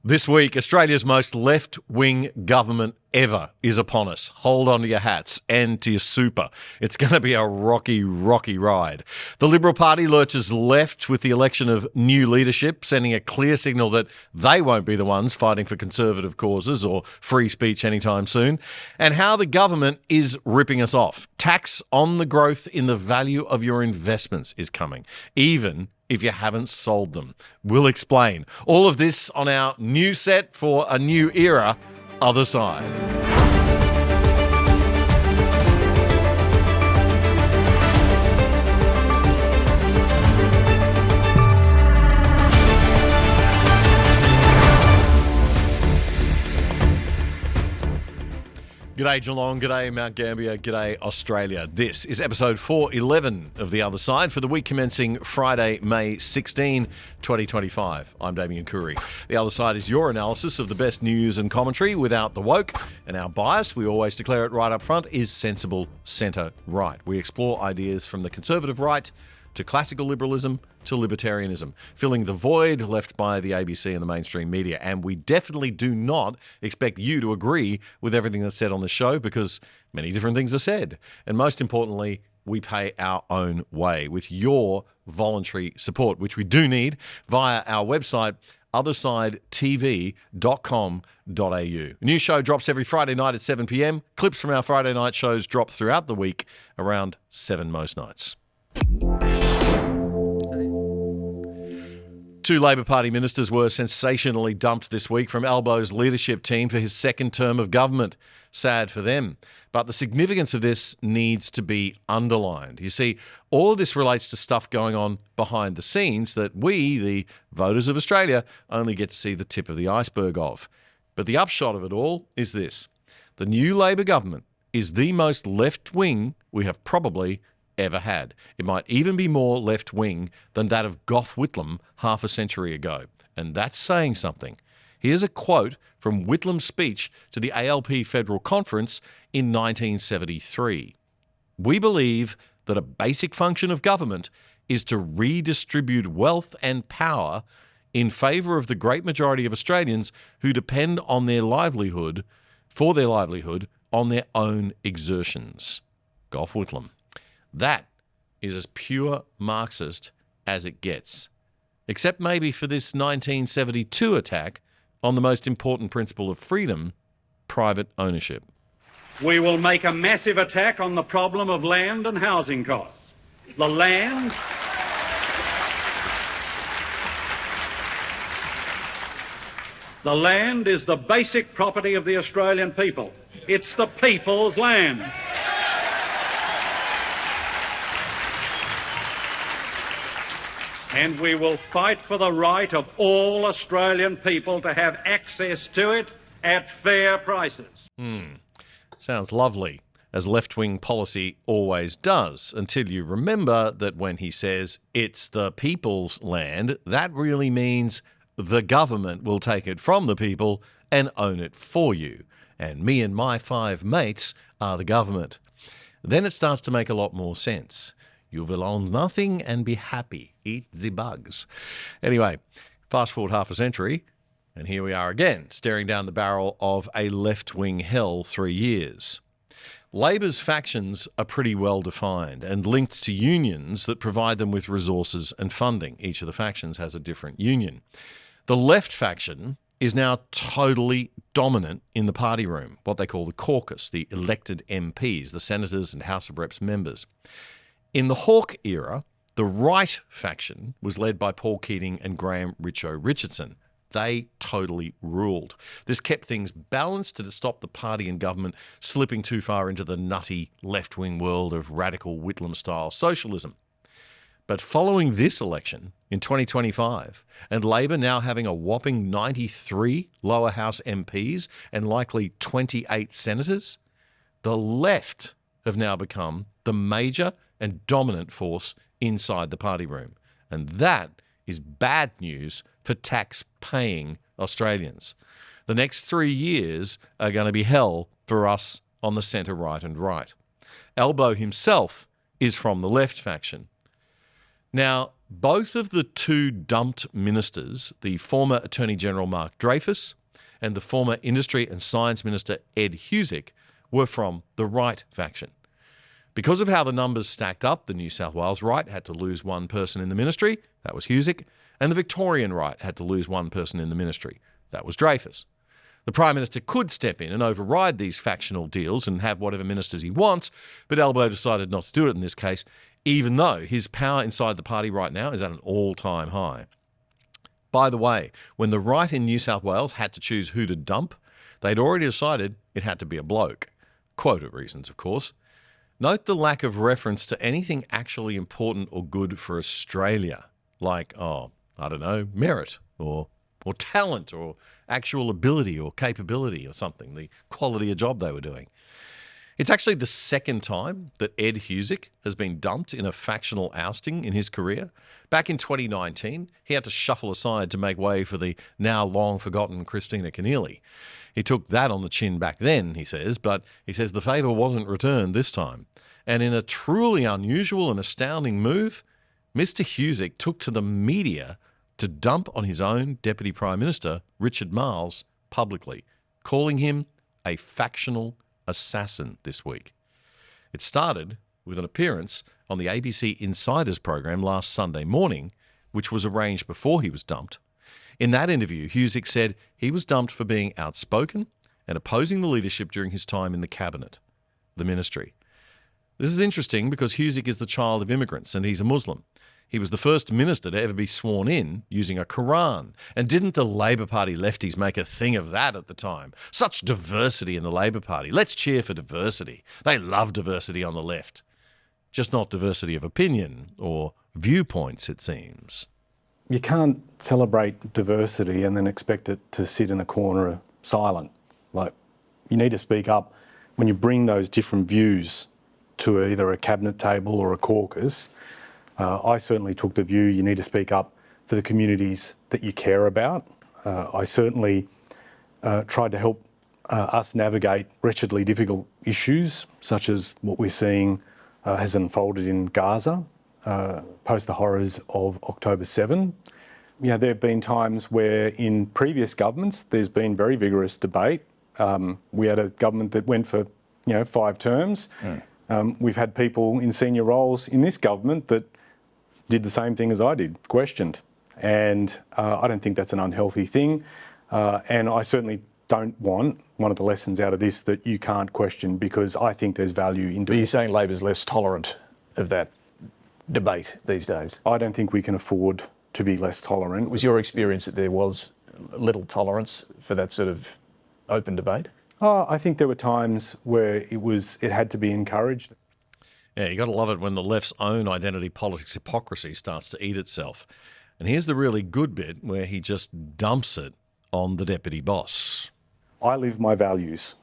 This week, Australia's most left-wing government ever is upon us. Hold on to your hats and to your super. It's going to be a rocky, rocky ride. The Liberal Party lurches left with the election of new leadership, sending a clear signal that they won't be the ones fighting for conservative causes or free speech anytime soon. And how the government is ripping us off. Tax on the growth in the value of your investments is coming, even if you haven't sold them. We'll explain. All of this on our new set for a new era, Other Side. G'day Geelong, g'day Mount Gambier, g'day Australia. This is episode 411 of The Other Side for the week commencing Friday, May 16, 2025. I'm Damien Curry. The Other Side is your analysis of the best news and commentary without the woke, and our bias, we always declare it right up front, is sensible centre-right. We explore ideas from the conservative right to classical liberalism to libertarianism, filling the void left by the ABC and the mainstream media. And we definitely do not expect you to agree with everything that's said on the show, because many different things are said. And most importantly, we pay our own way with your voluntary support, which we do need via our website, othersidetv.com.au. A new show drops every Friday night at 7 p.m. Clips from our Friday night shows drop throughout the week around 7 most nights. Two Labor Party ministers were sensationally dumped this week from Albo's leadership team for his second term of government. Sad for them. But the significance of this needs to be underlined. You see, all of this relates to stuff going on behind the scenes that we, the voters of Australia, only get to see the tip of the iceberg of. But the upshot of it all is this. The new Labor government is the most left-wing we have probably ever had. It might even be more left-wing than that of Gough Whitlam half a century ago. And that's saying something. Here's a quote from Whitlam's speech to the ALP Federal Conference in 1973. "We believe that a basic function of government is to redistribute wealth and power in favour of the great majority of Australians who depend on their livelihood, for their livelihood, on their own exertions." Gough Whitlam. That is as pure Marxist as it gets. Except maybe for this 1972 attack on the most important principle of freedom, private ownership. We will make a massive attack on the problem of land and housing costs. The land is the basic property of the Australian people. It's the people's land. And we will fight for the right of all Australian people to have access to it at fair prices. Sounds lovely, as left-wing policy always does, until you remember that when he says it's the people's land, that really means the government will take it from the people and own it for you. And me and my 5 mates are the government. Then it starts to make a lot more sense. You will own nothing and be happy. Eat the bugs. Anyway, fast forward half a century, and here we are again, staring down the barrel of a left-wing hell 3 years. Labor's factions are pretty well defined and linked to unions that provide them with resources and funding. Each of the factions has a different union. The left faction is now totally dominant in the party room, what they call the caucus, the elected MPs, the senators and House of Reps members. In the Hawke era, the right faction was led by Paul Keating and Graham Richo Richardson. They totally ruled. This kept things balanced to stop the party and government slipping too far into the nutty left-wing world of radical Whitlam-style socialism. But following this election in 2025, and Labor now having a whopping 93 lower house MPs and likely 28 senators, the left have now become the major and dominant force inside the party room. And that is bad news for tax-paying Australians. The next 3 years are going to be hell for us on the centre, right and right. Albo himself is from the left faction. Now, Both of the two dumped ministers, the former Attorney General Mark Dreyfus and the former Industry and Science Minister Ed Husic, were from the right faction. Because of how the numbers stacked up, the New South Wales right had to lose one person in the ministry, that was Husic, and the Victorian right had to lose one person in the ministry, that was Dreyfus. The Prime Minister could step in and override these factional deals and have whatever ministers he wants, but Albo decided not to do it in this case, even though his power inside the party right now is at an all-time high. By the way, when the right in New South Wales had to choose who to dump, they'd already decided it had to be a bloke. Quota reasons, of course. Note the lack of reference to anything actually important or good for Australia, like, merit or talent or actual ability or capability or something, the quality of job they were doing. It's actually the second time that Ed Husic has been dumped in a factional ousting in his career. Back in 2019, he had to shuffle aside to make way for the now long-forgotten Christina Keneally. He took that on the chin back then, he says, but he says the favour wasn't returned this time. And in a truly unusual and astounding move, Mr Husic took to the media to dump on his own Deputy Prime Minister, Richard Marles, publicly, calling him a factional assassin this week. It started with an appearance on the ABC Insiders program last Sunday morning, which was arranged before he was dumped. In that interview, Husic said he was dumped for being outspoken and opposing the leadership during his time in the cabinet, the ministry. This is interesting because Husic is the child of immigrants and he's a Muslim. He was the first minister to ever be sworn in using a Quran. And didn't the Labor Party lefties make a thing of that at the time? Such diversity in the Labor Party. Let's cheer for diversity. They love diversity on the left. Just not diversity of opinion or viewpoints, it seems. You can't celebrate diversity and then expect it to sit in a corner silent. Like, you need to speak up when you bring those different views to either a cabinet table or a caucus. I certainly took the view you need to speak up for the communities that you care about. I certainly tried to help us navigate wretchedly difficult issues, such as what we're seeing has unfolded in Gaza post the horrors of October 7. You know, there have been times where in previous governments there's been very vigorous debate. We had a government that went for 5 terms. We've had people in senior roles in this government that did the same thing as I did, questioned. And I don't think that's an unhealthy thing. And I certainly don't want one of the lessons out of this that you can't question, because I think there's value in doing it. But you're saying Labor's less tolerant of that debate these days? I don't think we can afford to be less tolerant. Was your experience that there was little tolerance for that sort of open debate? I think there were times where it had to be encouraged. Yeah, you got to love it when the left's own identity politics hypocrisy starts to eat itself. And here's the really good bit where he just dumps it on the deputy boss. I live my values.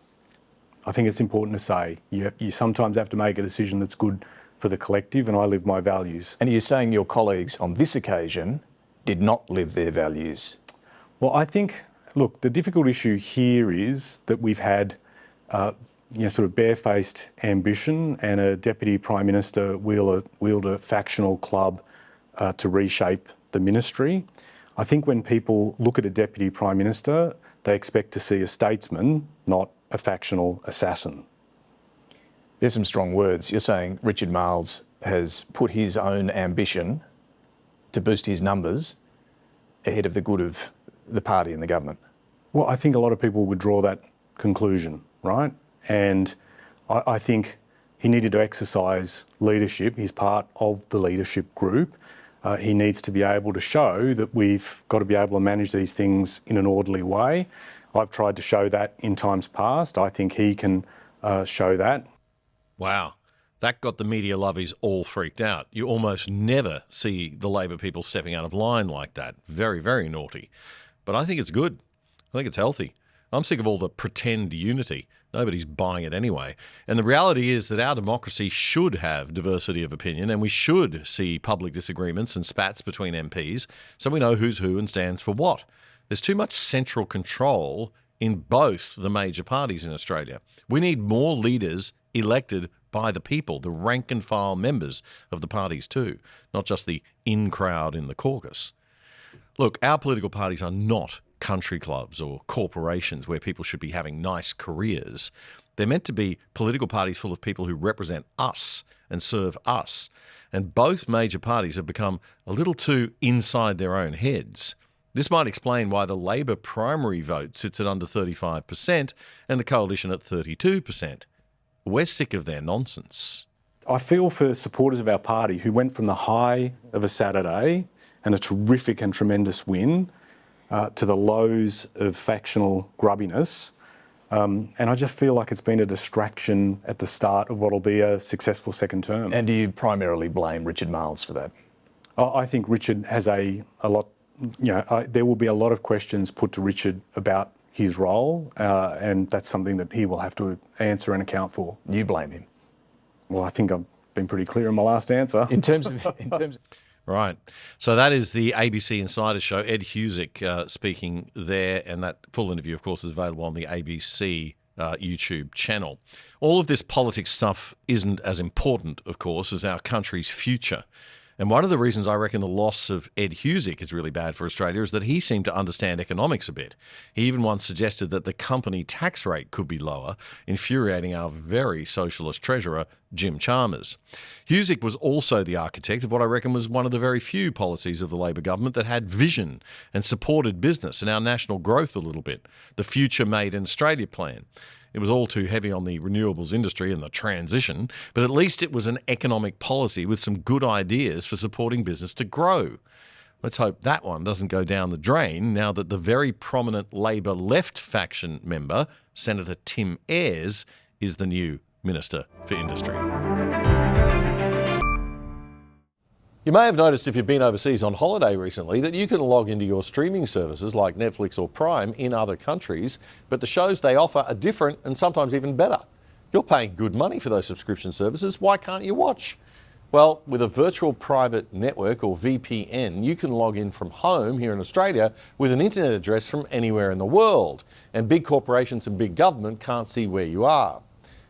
I think it's important to say you sometimes have to make a decision that's good for the collective, and I live my values. And you're saying your colleagues on this occasion did not live their values? Well, I think, look, the difficult issue here is that we've had sort of barefaced ambition, and a Deputy Prime Minister wield a factional club to reshape the ministry. I think when people look at a Deputy Prime Minister, they expect to see a statesman, not a factional assassin. There's some strong words. You're saying Richard Marles has put his own ambition to boost his numbers ahead of the good of the party and the government. Well, I think a lot of people would draw that conclusion, right? And I think he needed to exercise leadership. He's part of the leadership group. He needs to be able to show that we've got to be able to manage these things in an orderly way. I've tried to show that in times past. I think he can show that. Wow. That got the media lovies all freaked out. You almost never see the Labor people stepping out of line like that. Very, very naughty. But I think it's good. I think it's healthy. I'm sick of all the pretend unity. Nobody's buying it anyway. And the reality is that our democracy should have diversity of opinion, and we should see public disagreements and spats between MPs so we know who's who and stands for what. There's too much central control in both the major parties in Australia. We need more leaders elected by the people, the rank and file members of the parties too, not just the in-crowd in the caucus. Look, our political parties are not country clubs or corporations where people should be having nice careers. They're meant to be political parties full of people who represent us and serve us. And both major parties have become a little too inside their own heads. This might explain why the Labor primary vote sits at under 35% and the coalition at 32%. We're sick of their nonsense. I feel for supporters of our party who went from the high of a Saturday and a terrific and tremendous win to the lows of factional grubbiness. And I just feel like it's been a distraction at the start of what will be a successful second term. And do you primarily blame Richard Marles for that? I think Richard has a lot, there will be a lot of questions put to Richard about his role, and that's something that he will have to answer and account for. You blame him? Well, I think I've been pretty clear in my last answer. In terms of Right. So that is the ABC Insider Show. Ed Husick speaking there, and that full interview, of course, is available on the ABC YouTube channel. All of this politics stuff isn't as important, of course, as our country's future. And one of the reasons I reckon the loss of Ed Husick is really bad for Australia is that he seemed to understand economics a bit. He even once suggested that the company tax rate could be lower, infuriating our very socialist treasurer, Jim Chalmers. Husick was also the architect of what I reckon was one of the very few policies of the Labor government that had vision and supported business and our national growth a little bit, the Future Made in Australia plan. It was all too heavy on the renewables industry and the transition, but at least it was an economic policy with some good ideas for supporting business to grow. Let's hope that one doesn't go down the drain now that the very prominent Labor left faction member, Senator Tim Ayres, is the new Minister for Industry. You may have noticed if you've been overseas on holiday recently that you can log into your streaming services like Netflix or Prime in other countries, but the shows they offer are different and sometimes even better. You're paying good money for those subscription services. Why can't you watch? Well, with a virtual private network or VPN, you can log in from home here in Australia with an internet address from anywhere in the world, and big corporations and big government can't see where you are.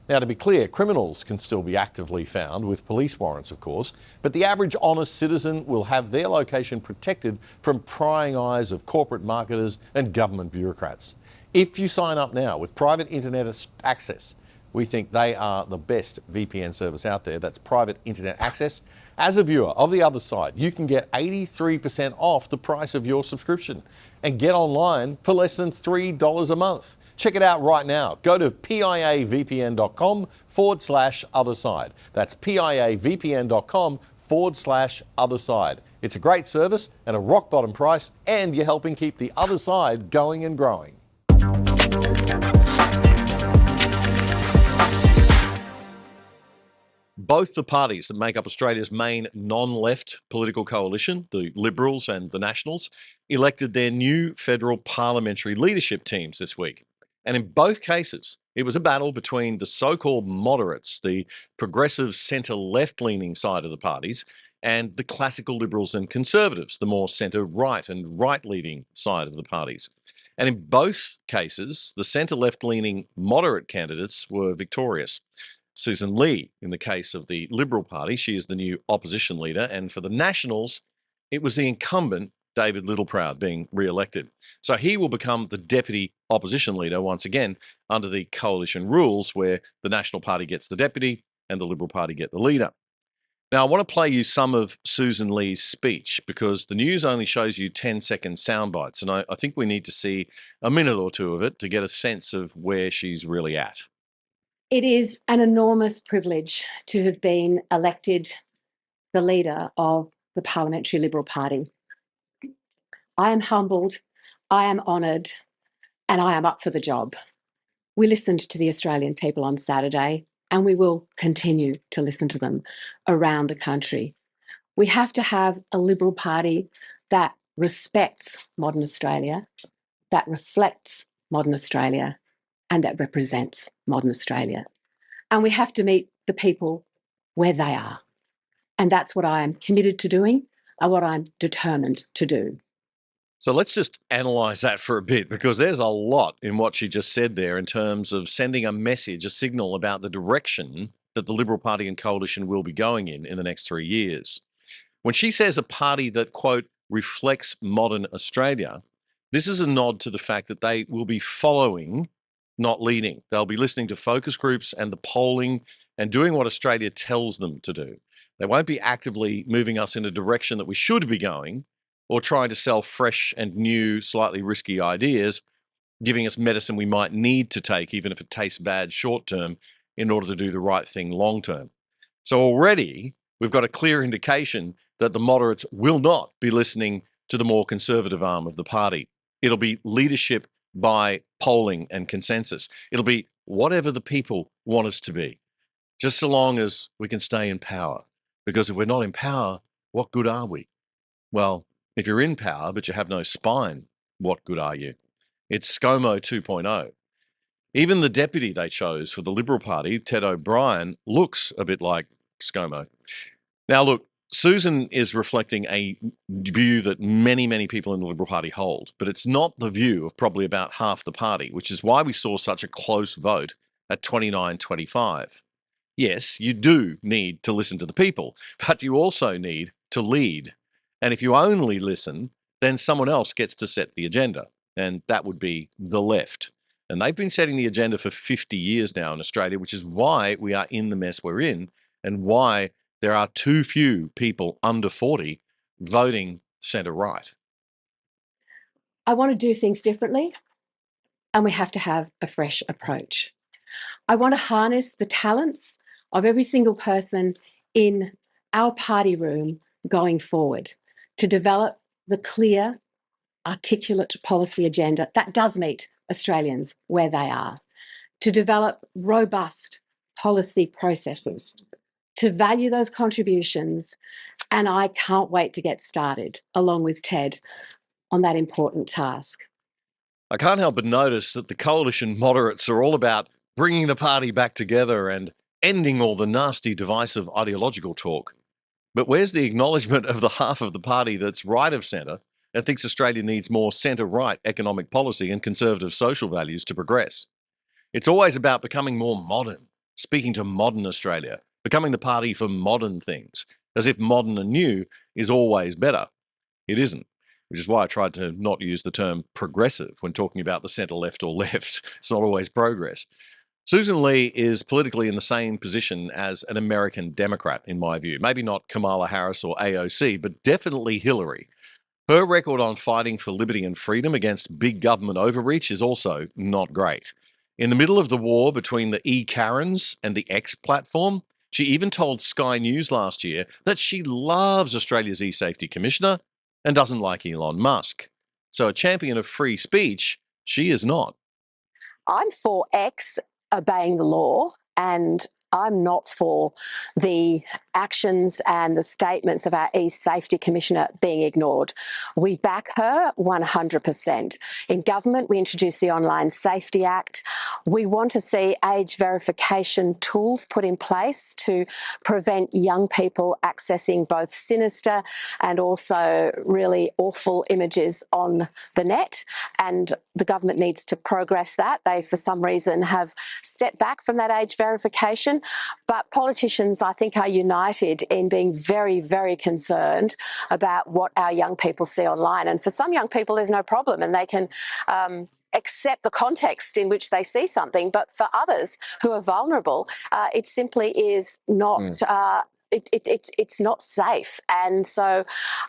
Now, to be clear, criminals can still be actively found with police warrants, of course, but the average honest citizen will have their location protected from prying eyes of corporate marketers and government bureaucrats. If you sign up now with private internet access, we think they are the best VPN service out there. That's private internet access. As a viewer of The Other Side, you can get 83% off the price of your subscription and get online for less than $3 a month. Check it out right now. Go to piavpn.com/otherside. That's piavpn.com/otherside. It's a great service and a rock bottom price, and you're helping keep the other side going and growing. Both the parties that make up Australia's main non-left political coalition, the Liberals and the Nationals, elected their new federal parliamentary leadership teams this week. And in both cases, it was a battle between the so-called moderates, the progressive centre-left-leaning side of the parties, and the classical Liberals and Conservatives, the more centre-right and right-leaning side of the parties. And in both cases, the centre-left-leaning moderate candidates were victorious. Susan Lee, in the case of the Liberal Party, she is the new opposition leader, and for the Nationals, it was the incumbent David Littleproud being re-elected. So he will become the deputy opposition leader once again under the coalition rules where the National Party gets the deputy and the Liberal Party get the leader. Now, I want to play you some of Susan Lee's speech because the news only shows you 10-second sound bites, and I think we need to see a minute or two of it to get a sense of where she's really at. It is an enormous privilege to have been elected the leader of the Parliamentary Liberal Party. I am humbled, I am honoured, and I am up for the job. We listened to the Australian people on Saturday, and we will continue to listen to them around the country. We have to have a Liberal Party that respects modern Australia, that reflects modern Australia, and that represents modern Australia. And we have to meet the people where they are. And that's what I am committed to doing and what I'm determined to do. So let's just analyse that for a bit, because there's a lot in what she just said there in terms of sending a message, a signal about the direction that the Liberal Party and coalition will be going in the next 3 years. When she says a party that, quote, reflects modern Australia, this is a nod to the fact that they will be following, not leading. They'll be listening to focus groups and the polling and doing what Australia tells them to do. They won't be actively moving us in a direction that we should be going or trying to sell fresh and new, slightly risky ideas, giving us medicine we might need to take, even if it tastes bad short term, in order to do the right thing long term. So already we've got a clear indication that the moderates will not be listening to the more conservative arm of the party. It'll be leadership by polling and consensus. It'll be whatever the people want us to be, just so long as we can stay in power. Because if we're not in power, what good are we? Well, if you're in power but you have no spine, what good are you? It's ScoMo 2.0. Even the deputy they chose for the Liberal Party, Ted O'Brien, looks a bit like ScoMo. Now, look, Susan is reflecting a view that many, many people in the Liberal Party hold, but it's not the view of probably about half the party, which is why we saw such a close vote at 29-25. Yes, you do need to listen to the people, but you also need to lead. And if you only listen, then someone else gets to set the agenda, and that would be the left. And they've been setting the agenda for 50 years now in Australia, which is why we are in the mess we're in and why there are too few people under 40 voting centre-right. I want to do things differently, and we have to have a fresh approach. I want to harness the talents of every single person in our party room going forward to develop the clear, articulate policy agenda that does meet Australians where they are, to develop robust policy processes, to value those contributions, and I can't wait to get started, along with Ted, on that important task. I can't help but notice that the coalition moderates are all about bringing the party back together and ending all the nasty, divisive ideological talk. But where's the acknowledgement of the half of the party that's right of centre and thinks Australia needs more centre-right economic policy and conservative social values to progress? It's always about becoming more modern, speaking to modern Australia, becoming the party for modern things, as if modern and new is always better. It isn't, which is why I tried to not use the term progressive when talking about the centre-left or left. It's not always progress. Susan Lee is politically in the same position as an American Democrat, in my view. Maybe not Kamala Harris or AOC, but definitely Hillary. Her record on fighting for liberty and freedom against big government overreach is also not great. In the middle of the war between the E-Karens and the X platform, she even told Sky News last year that she loves Australia's e-safety commissioner and doesn't like Elon Musk. So a champion of free speech, she is not. I'm for X obeying the law, and I'm not for the actions and the statements of our e-safety commissioner being ignored. We back her 100%. In government, we introduced the Online Safety Act. We want to see age verification tools put in place to prevent young people accessing both sinister and also really awful images on the net. And the government needs to progress that. They, for some reason, have stepped back from that age verification. But politicians, I think, are united in being very, very concerned about what our young people see online. And for some young people, there's no problem, and they can accept the context in which they see something. But for others who are vulnerable, it simply is not. It's not safe. And so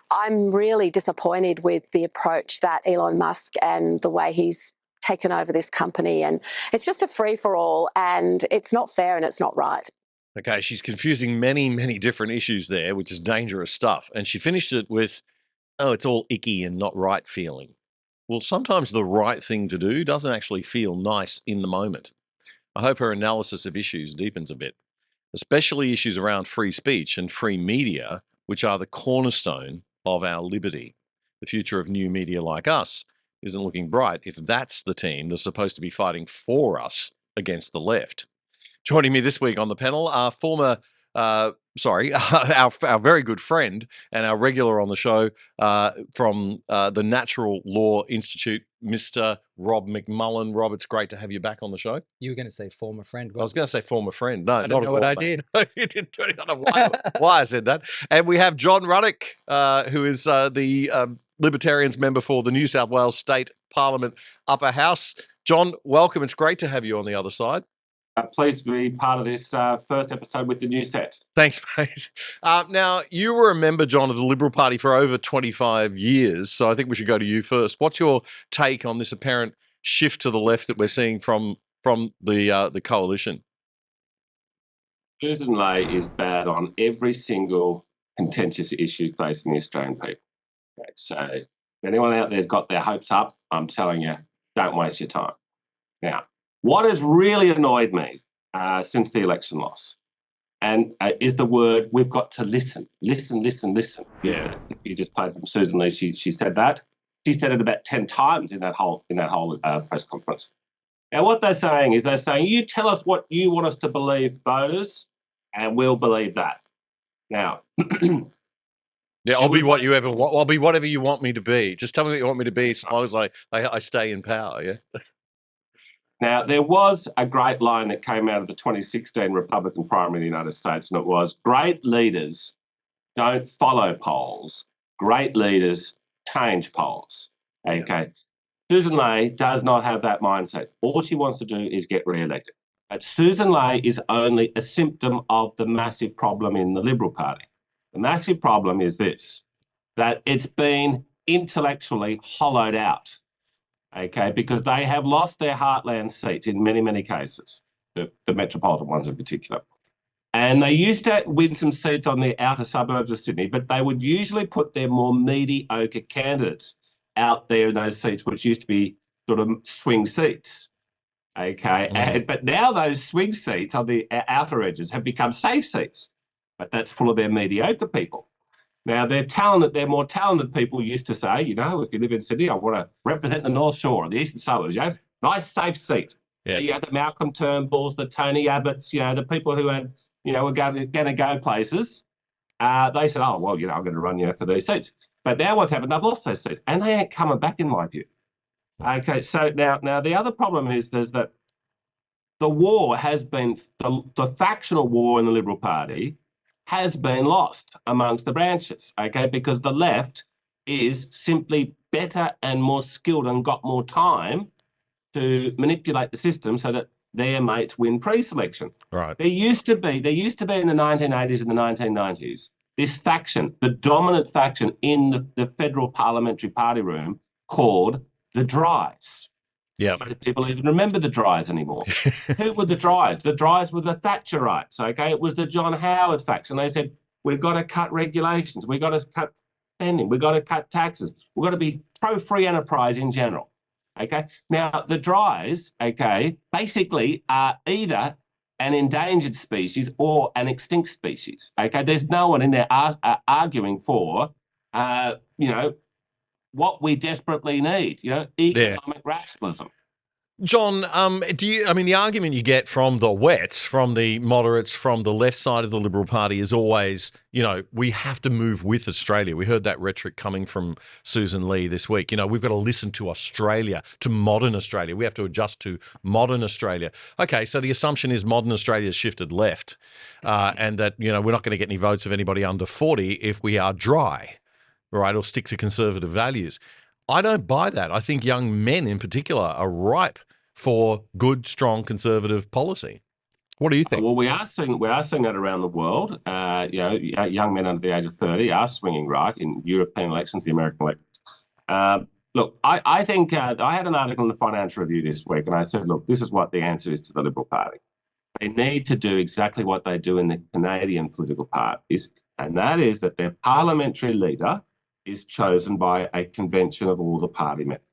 I'm really disappointed with the approach that Elon Musk and the way he's taken over this company. And it's just a free-for-all, and it's not fair and it's not right. Okay, she's confusing many, many different issues there, which is dangerous stuff. And she finished it with, oh, it's all icky and not right feeling. Well, sometimes the right thing to do doesn't actually feel nice in the moment. I hope her analysis of issues deepens a bit, especially issues around free speech and free media, which are the cornerstone of our liberty. The future of new media like us isn't looking bright if that's the team that's supposed to be fighting for us against the left. Joining me this week on the panel are former sorry, our very good friend and our regular on the show from the Natural Law Institute, Mr. Rob McMULLAN. Rob, it's great to have you back on the show. You were going to say former friend. I was going to say former friend. No, I don't know what I did. You didn't do it. I don't know why I said that. And we have John RUDDICK, who is the Libertarians member for the New South Wales State Parliament Upper House. John, welcome. It's great to have you on the other side. Pleased to be part of this first episode with the new set. Thanks, mate. Now, you were a member, John, of the Liberal Party for over 25 years, so I think we should go to you first. What's your take on this apparent shift to the left that we're seeing from the coalition? Susan Ley is bad on every single contentious issue facing the Australian people. Okay, so if anyone out there's got their hopes up, I'm telling you, don't waste your time. Now, what has really annoyed me since the election loss and is the word we've got to listen. Listen. Yeah. You just played from Susan Ley. She said that. She said it about 10 times in that whole press conference. Now, what they're saying is you tell us what you want us to believe, voters, and we'll believe that. Now, yeah, I'll be what you ever want. I'll be whatever you want me to be. Just tell me what you want me to be, as long as I stay in power. Yeah. Now, there was a great line that came out of the 2016 Republican primary in the United States, and it was, great leaders don't follow polls. Great leaders change polls. Okay. Yeah. Susan Ley does not have that mindset. All she wants to do is get re-elected. But Susan Ley is only a symptom of the massive problem in the Liberal Party. The massive problem is this, that it's been intellectually hollowed out. Okay, because they have lost their heartland seats in many, many cases, the metropolitan ones in particular. And they used to win some seats on the outer suburbs of Sydney, but they would usually put their more mediocre candidates out there in those seats, which used to be sort of swing seats. Okay, but now those swing seats on the outer edges have become safe seats, but that's full of their mediocre people. Now, they're more talented people used to say, you know, if you live in Sydney, I want to represent the North Shore or the Eastern Suburbs, you know, nice, safe seat. Yeah. You have the Malcolm Turnbulls, the Tony Abbotts, you know, the people who had, you know, were going to go places. They said, oh, well, you know, I'm going to run you for these seats. But now what's happened? They've lost those seats and they ain't coming back, in my view. Okay, so now the other problem is that the war has been, the factional war in the Liberal Party has been lost amongst the branches, okay, because the left is simply better and more skilled and got more time to manipulate the system so that their mates win pre-selection. Right. There used to be in the 1980s and the 1990s, this faction, the dominant faction in the federal parliamentary party room called the Dries. Yeah. People even remember the Dries anymore. Who were the Dries? The Dries were the Thatcherites, okay? It was the John Howard faction. They said, we've got to cut regulations. We've got to cut spending. We've got to cut taxes. We've got to be pro-free enterprise in general, okay? Now, the Dries, okay, basically are either an endangered species or an extinct species, okay? There's no one in there arguing for, you know, what we desperately need, you know, economic rationalism. John, the argument you get from the wets, from the moderates, from the left side of the Liberal Party is always, you know, we have to move with Australia. We heard that rhetoric coming from Susan Ley this week. You know, we've got to listen to Australia, to modern Australia. We have to adjust to modern Australia. Okay, so the assumption is modern Australia's shifted left and that, you know, we're not going to get any votes of anybody under 40 if we are dry. Right, or stick to conservative values. I don't buy that. I think young men in particular are ripe for good, strong conservative policy. What do you think? Well, we are seeing that around the world. You know, young men under the age of 30 are swinging right in European elections, the American elections. Look, I think I had an article in the Financial Review this week, and I said, look, this is what the answer is to the Liberal Party. They need to do exactly what they do in the Canadian political parties, and that is that their parliamentary leader is chosen by a convention of all the party members.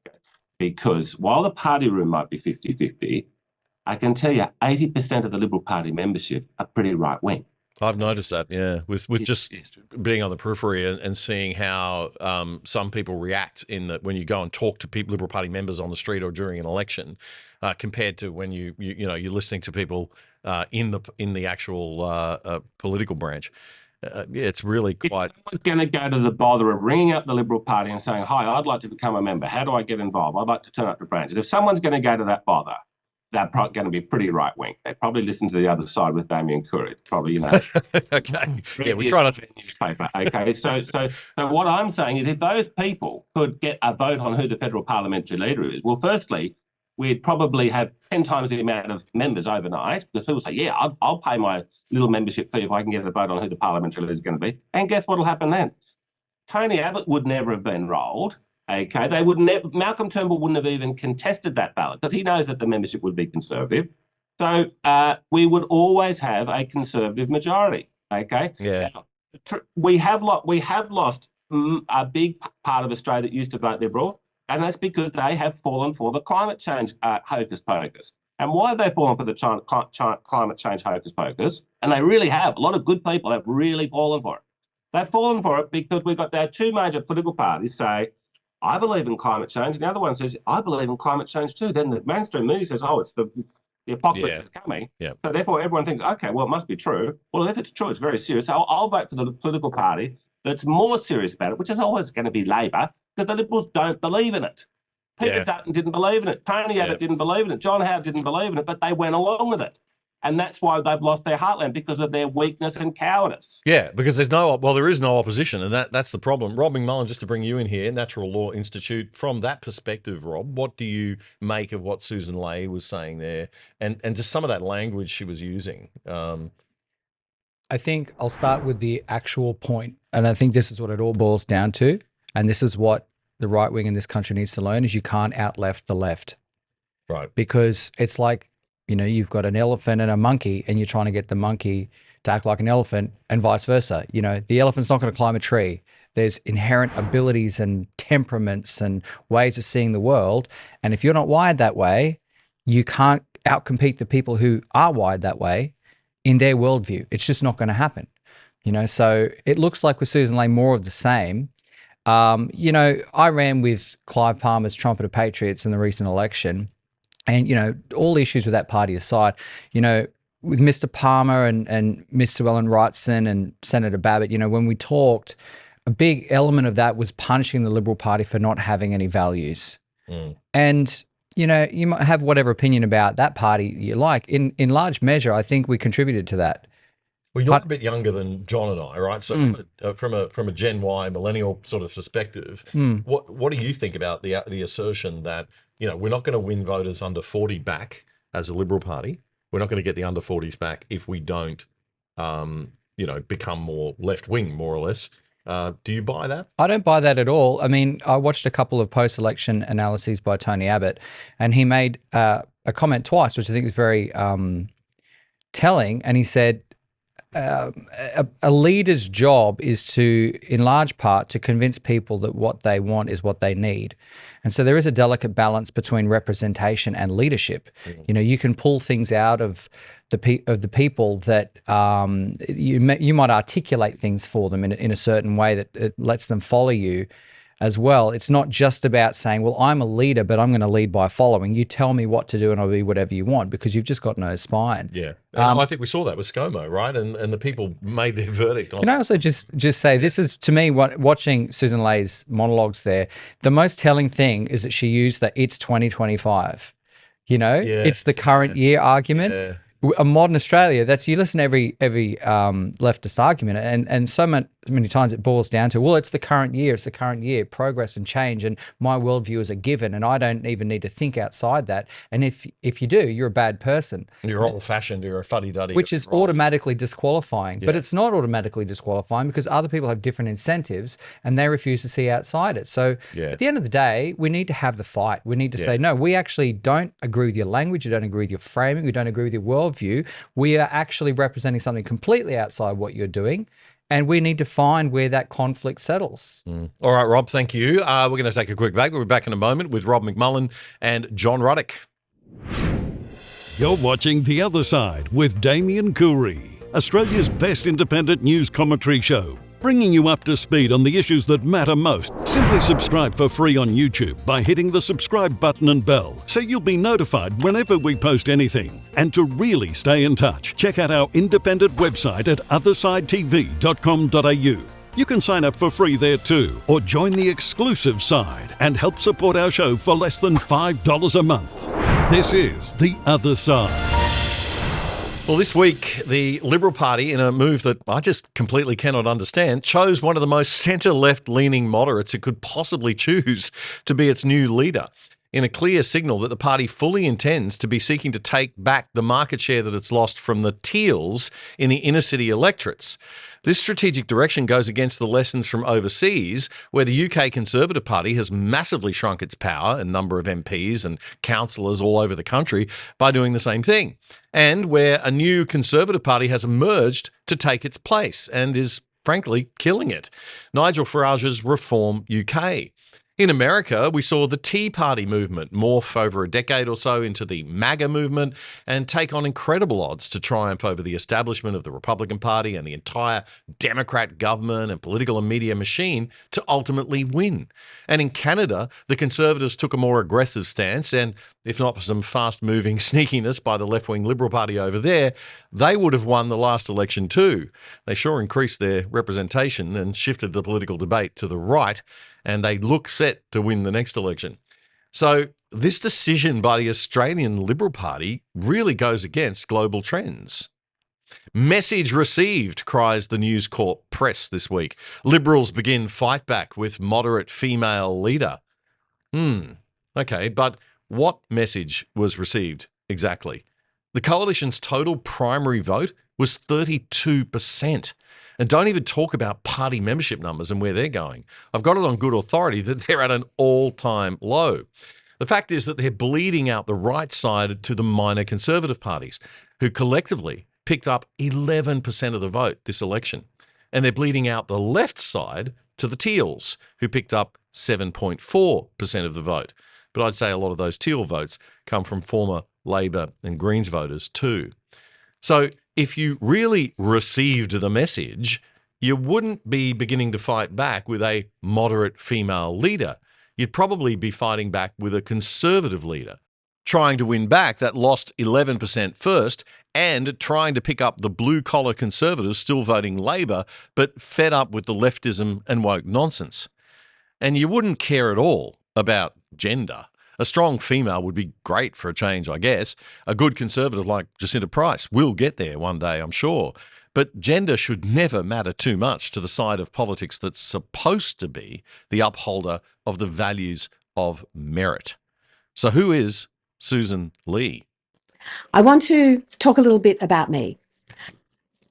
Okay. Because while the party room might be 50-50, I can tell you 80% of the Liberal Party membership are pretty right-wing. I've noticed that, yeah, with just being on the periphery and seeing how some people react when you go and talk to people, Liberal Party members on the street or during an election, compared to when you're listening to people in the actual political branch. Yeah, it's really quite. If someone's going to go to the bother of ringing up the Liberal Party and saying, "Hi, I'd like to become a member. How do I get involved? I'd like to turn up to branches." If someone's going to go to that bother, they're probably going to be pretty right wing. They probably listen to the other side with Damien Curry. Probably, Okay. Yeah, we try not to. Newspaper. Okay. So what I'm saying is, if those people could get a vote on who the federal parliamentary leader is, well, firstly, we'd probably have 10 times the amount of members overnight, because people say, yeah, I'll pay my little membership fee if I can get a vote on who the parliamentary leader is going to be. And guess what will happen then? Tony Abbott would never have been rolled. Okay, they would never. Malcolm Turnbull wouldn't have even contested that ballot because he knows that the membership would be conservative. So we would always have a conservative majority. Okay. Yeah. Now, we have lost a big part of Australia that used to vote Liberal, and that's because they have fallen for the climate change hocus pocus. And why have they fallen for the climate change hocus pocus? And they really have. A lot of good people have really fallen for it. They've fallen for it because we've got their two major political parties say, I believe in climate change. And the other one says, I believe in climate change too. Then the mainstream media says, oh, it's the apocalypse is coming. Yeah. So therefore, everyone thinks, okay, well, it must be true. Well, if it's true, it's very serious. So I'll vote for the political party that's more serious about it, which is always going to be Labor, because the Liberals don't believe in it. Peter Dutton didn't believe in it. Tony Abbott didn't believe in it. John Howard didn't believe in it, but they went along with it. And that's why they've lost their heartland, because of their weakness and cowardice. Yeah, because there is no opposition, and that's the problem. Rob McMULLAN, just to bring you in here, Natural Law Institute. From that perspective, Rob, what do you make of what Susan Ley was saying there, and just some of that language she was using? I think I'll start with the actual point, and I think this is what it all boils down to, and this is what the right wing in this country needs to learn: is you can't out-left the left, right? Because it's like, you've got an elephant and a monkey, and you're trying to get the monkey to act like an elephant, and vice versa. The elephant's not going to climb a tree. There's inherent abilities and temperaments and ways of seeing the world. And if you're not wired that way, you can't outcompete the people who are wired that way in their worldview. It's just not going to happen. So it looks like with Susan Ley more of the same. I ran with Clive Palmer's Trumpet of Patriots in the recent election. And, all the issues with that party aside, with Mr. Palmer and Ms. Sue Ellen Wrightson and Senator Babbitt, when we talked, a big element of that was punishing the Liberal Party for not having any values. And, you might have whatever opinion about that party you like. In large measure, I think we contributed to that. Well, you're a bit younger than John and I, right? So from a Gen Y millennial sort of perspective, what do you think about the assertion that we're not going to win voters under 40 back as a Liberal Party? We're not going to get the under 40s back if we don't, become more left wing, more or less. Do you buy that? I don't buy that at all. I mean, I watched a couple of post-election analyses by Tony Abbott, and he made a comment twice, which I think is very telling. And he said, a leader's job is to, in large part, to convince people that what they want is what they need. And so there is a delicate balance between representation and leadership. You can pull things out of the people that you might articulate things for them in a certain way that it lets them follow you as well. It's not just about saying, well, I'm a leader, but I'm going to lead by following. You tell me what to do and I'll be whatever you want, because you've just got no spine. Yeah. I think we saw that with ScoMo, right? And the people made their verdict on it. Can I also just say, this is, to me, watching Susan Ley's monologues there, the most telling thing is that she used the "it's 2025." It's the current year argument. Yeah. A modern Australia, you listen to every leftist argument, and so many times it boils down to, well, it's the current year, progress and change, and my worldview is a given, and I don't even need to think outside that. And if you do, you're a bad person. You're old-fashioned, you're a fuddy-duddy. Which is automatically disqualifying. Yeah. But it's not automatically disqualifying, because other people have different incentives, and they refuse to see outside it. So at the end of the day, we need to have the fight. We need to say, no, we actually don't agree with your language, we don't agree with your framing, we don't agree with your worldview. We are actually representing something completely outside what you're doing, and we need to find where that conflict settles. All right, Rob, thank you. We're going to take a quick break. We'll be back in a moment with Rob McMULLAN and John RUDDICK. You're watching The Other Side with Damien Coorey. Australia's best independent news commentary show, bringing you up to speed on the issues that matter most. Simply subscribe for free on YouTube by hitting the subscribe button and bell, so you'll be notified whenever we post anything. And to really stay in touch, check out our independent website at othersidetv.com.au. You can sign up for free there too, or join the exclusive side and help support our show for less than $5 a month. This is The Other Side. Well, this week, the Liberal Party, in a move that I just completely cannot understand, chose one of the most centre-left leaning moderates it could possibly choose to be its new leader, in a clear signal that the party fully intends to be seeking to take back the market share that it's lost from the Teals in the inner-city electorates. This strategic direction goes against the lessons from overseas, where the UK Conservative Party has massively shrunk its power and number of MPs and councillors all over the country by doing the same thing, and where a new Conservative Party has emerged to take its place and is, frankly, killing it. Nigel Farage's Reform UK. In America, we saw the Tea Party movement morph over a decade or so into the MAGA movement and take on incredible odds to triumph over the establishment of the Republican Party and the entire Democrat government and political and media machine to ultimately win. And in Canada, the Conservatives took a more aggressive stance, and if not for some fast-moving sneakiness by the left-wing Liberal Party over there, they would have won the last election too. They sure increased their representation and shifted the political debate to the right, and they look set to win the next election. So this decision by the Australian Liberal Party really goes against global trends. Message received, cries the News Corp press this week. Liberals begin fight back with moderate female leader. Okay, but what message was received exactly? The coalition's total primary vote was 32%. And don't even talk about party membership numbers and where they're going. I've got it on good authority that they're at an all-time low. The fact is that they're bleeding out the right side to the minor Conservative parties, who collectively picked up 11% of the vote this election. And they're bleeding out the left side to the Teals, who picked up 7.4% of the vote. But I'd say a lot of those Teal votes come from former Labor and Greens voters too. So if you really received the message, you wouldn't be beginning to fight back with a moderate female leader. You'd probably be fighting back with a Conservative leader, trying to win back that lost 11% first and trying to pick up the blue-collar Conservatives still voting Labor, but fed up with the leftism and woke nonsense. And you wouldn't care at all about gender. A strong female would be great for a change, I guess. A good Conservative like Jacinta Price will get there one day, I'm sure. But gender should never matter too much to the side of politics that's supposed to be the upholder of the values of merit. So who is Susan Lee? I want to talk a little bit about me.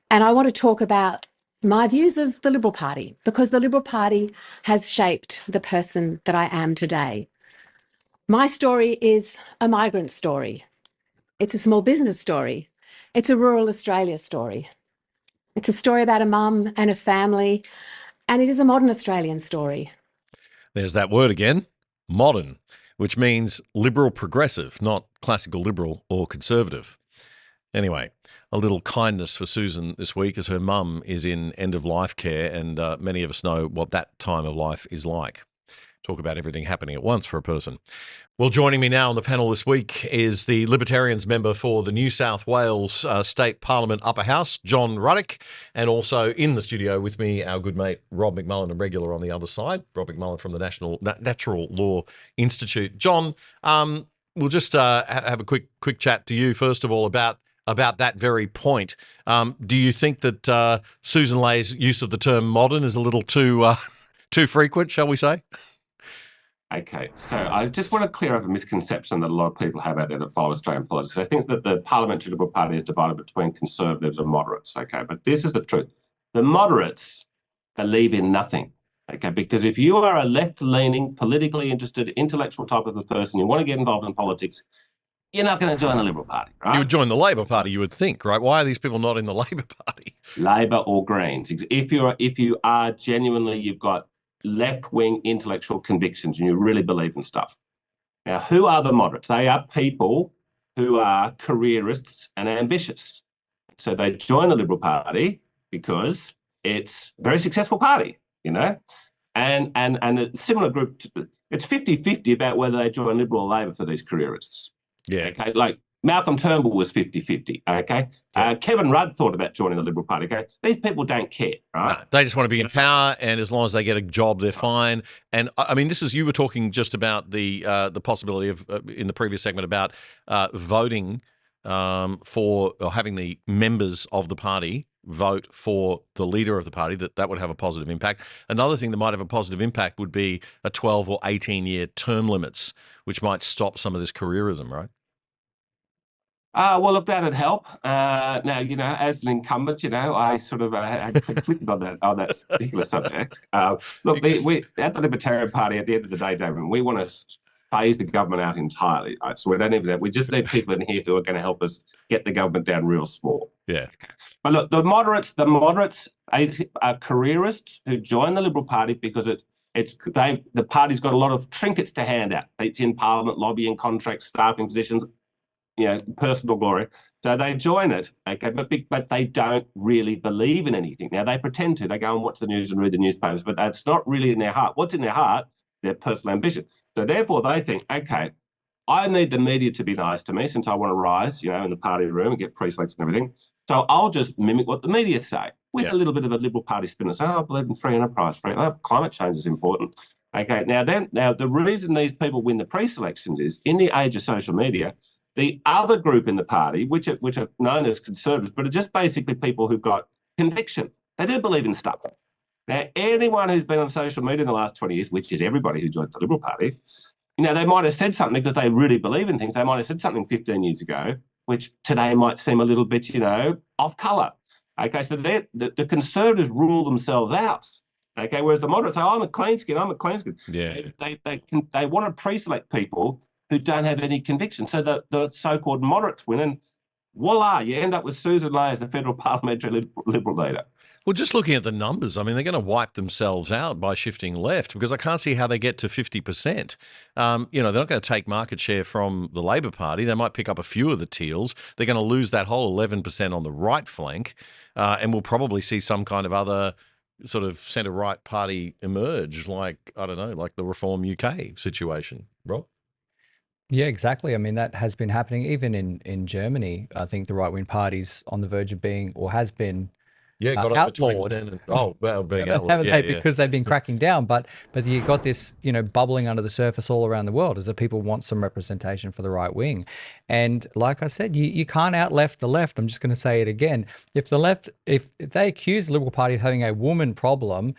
And I want to talk about my views of the Liberal Party, because the Liberal Party has shaped the person that I am today. My story is a migrant story. It's a small business story. It's a rural Australia story. It's a story about a mum and a family, and it is a modern Australian story. There's that word again, modern, which means liberal progressive, not classical liberal or conservative. Anyway, a little kindness for Susan this week, as her mum is in end-of-life care, and many of us know what that time of life is like. Talk about everything happening at once for a person. Well, joining me now on the panel this week is the Libertarians member for the New South Wales State Parliament Upper House, John Ruddick, and also in the studio with me, our good mate, Rob McMULLAN, a regular on the other side, Rob McMULLAN from the Natural Law Institute. John, we'll just have a quick chat to you, first of all, about that very point. Do you think that Susan Lee's use of the term modern is a little too frequent, shall we say? Okay, so I just want to clear up a misconception that a lot of people have out there that follow Australian politics. I think that the Parliamentary Liberal Party is divided between Conservatives and moderates, okay? But this is the truth. The moderates believe in nothing, okay? Because if you are a left-leaning, politically interested, intellectual type of a person, you want to get involved in politics, you're not going to join the Liberal Party, right? You would join the Labor Party, you would think, right? Why are these people not in the Labor Party? Labor or Greens. If you are genuinely, you've got left-wing intellectual convictions and you really believe in stuff. Now, who are the moderates? They are people who are careerists and ambitious. So they join the Liberal Party because it's a very successful party, you know, and a similar group, it's 50-50 about whether they join Liberal or Labor for these careerists. Yeah. Okay, like Malcolm Turnbull was 50-50, okay? Yeah. Kevin Rudd thought about joining the Liberal Party, okay? These people don't care, right? No, they just want to be in power, and as long as they get a job, they're fine. And I mean, this is, you were talking just about the possibility of in the previous segment about voting for, or having the members of the party vote for the leader of the party, that would have a positive impact. Another thing that might have a positive impact would be a 12 or 18-year term limits, which might stop some of this careerism, right? Well, look, that'd help. Now, you know, as an incumbent, you know, I sort of conflicted on that particular subject. Look, we at the Libertarian Party, at the end of the day, David, we want to phase the government out entirely. Right? So we don't even. We just need people in here who are going to help us get the government down real small. Yeah. But look, the moderates are careerists who join the Liberal Party because the party's got a lot of trinkets to hand out. It's in Parliament, lobbying, contracts, staffing positions, you know, personal glory. So they join it, okay, but they don't really believe in anything. Now, they pretend to. They go and watch the news and read the newspapers, but that's not really in their heart. What's in their heart? Their personal ambition. So therefore, they think, okay, I need the media to be nice to me since I want to rise, you know, in the party room and get pre-selects and everything. So I'll just mimic what the media say with a little bit of a Liberal Party spin and say, oh, I believe in free enterprise, climate change is important. Okay, now the reason these people win the pre-selections is in the age of social media, the other group in the party, which are known as conservatives, but are just basically people who've got conviction. They do believe in stuff. Now, anyone who's been on social media in the last 20 years, which is everybody who joined the Liberal Party, you know, they might have said something because they really believe in things. They might have said something 15 years ago, which today might seem a little bit, you know, off colour. Okay, so the conservatives rule themselves out. Okay, whereas the moderates say, oh, I'm a clean skin. Yeah. They want to pre-select people who don't have any conviction. So the so-called moderates win, and voila, you end up with Susan Ley as the federal parliamentary Liberal leader. Well, just looking at the numbers, I mean, they're going to wipe themselves out by shifting left, because I can't see how they get to 50%. You know, they're not going to take market share from the Labor Party. They might pick up a few of the Teals. They're going to lose that whole 11% on the right flank, and we'll probably see some kind of other sort of centre-right party emerge, like, I don't know, like the Reform UK situation. Rob? Yeah, exactly. I mean, that has been happening even in Germany. I think the right-wing party's on the verge of being, or has been, got outlawed. Being outlawed. Because they've been cracking down. But you got this, you know, bubbling under the surface all around the world, as that people want some representation for the right wing. And like I said, you can't out-left the left. I'm just going to say it again. If the left, if they accuse the Liberal Party of having a woman problem,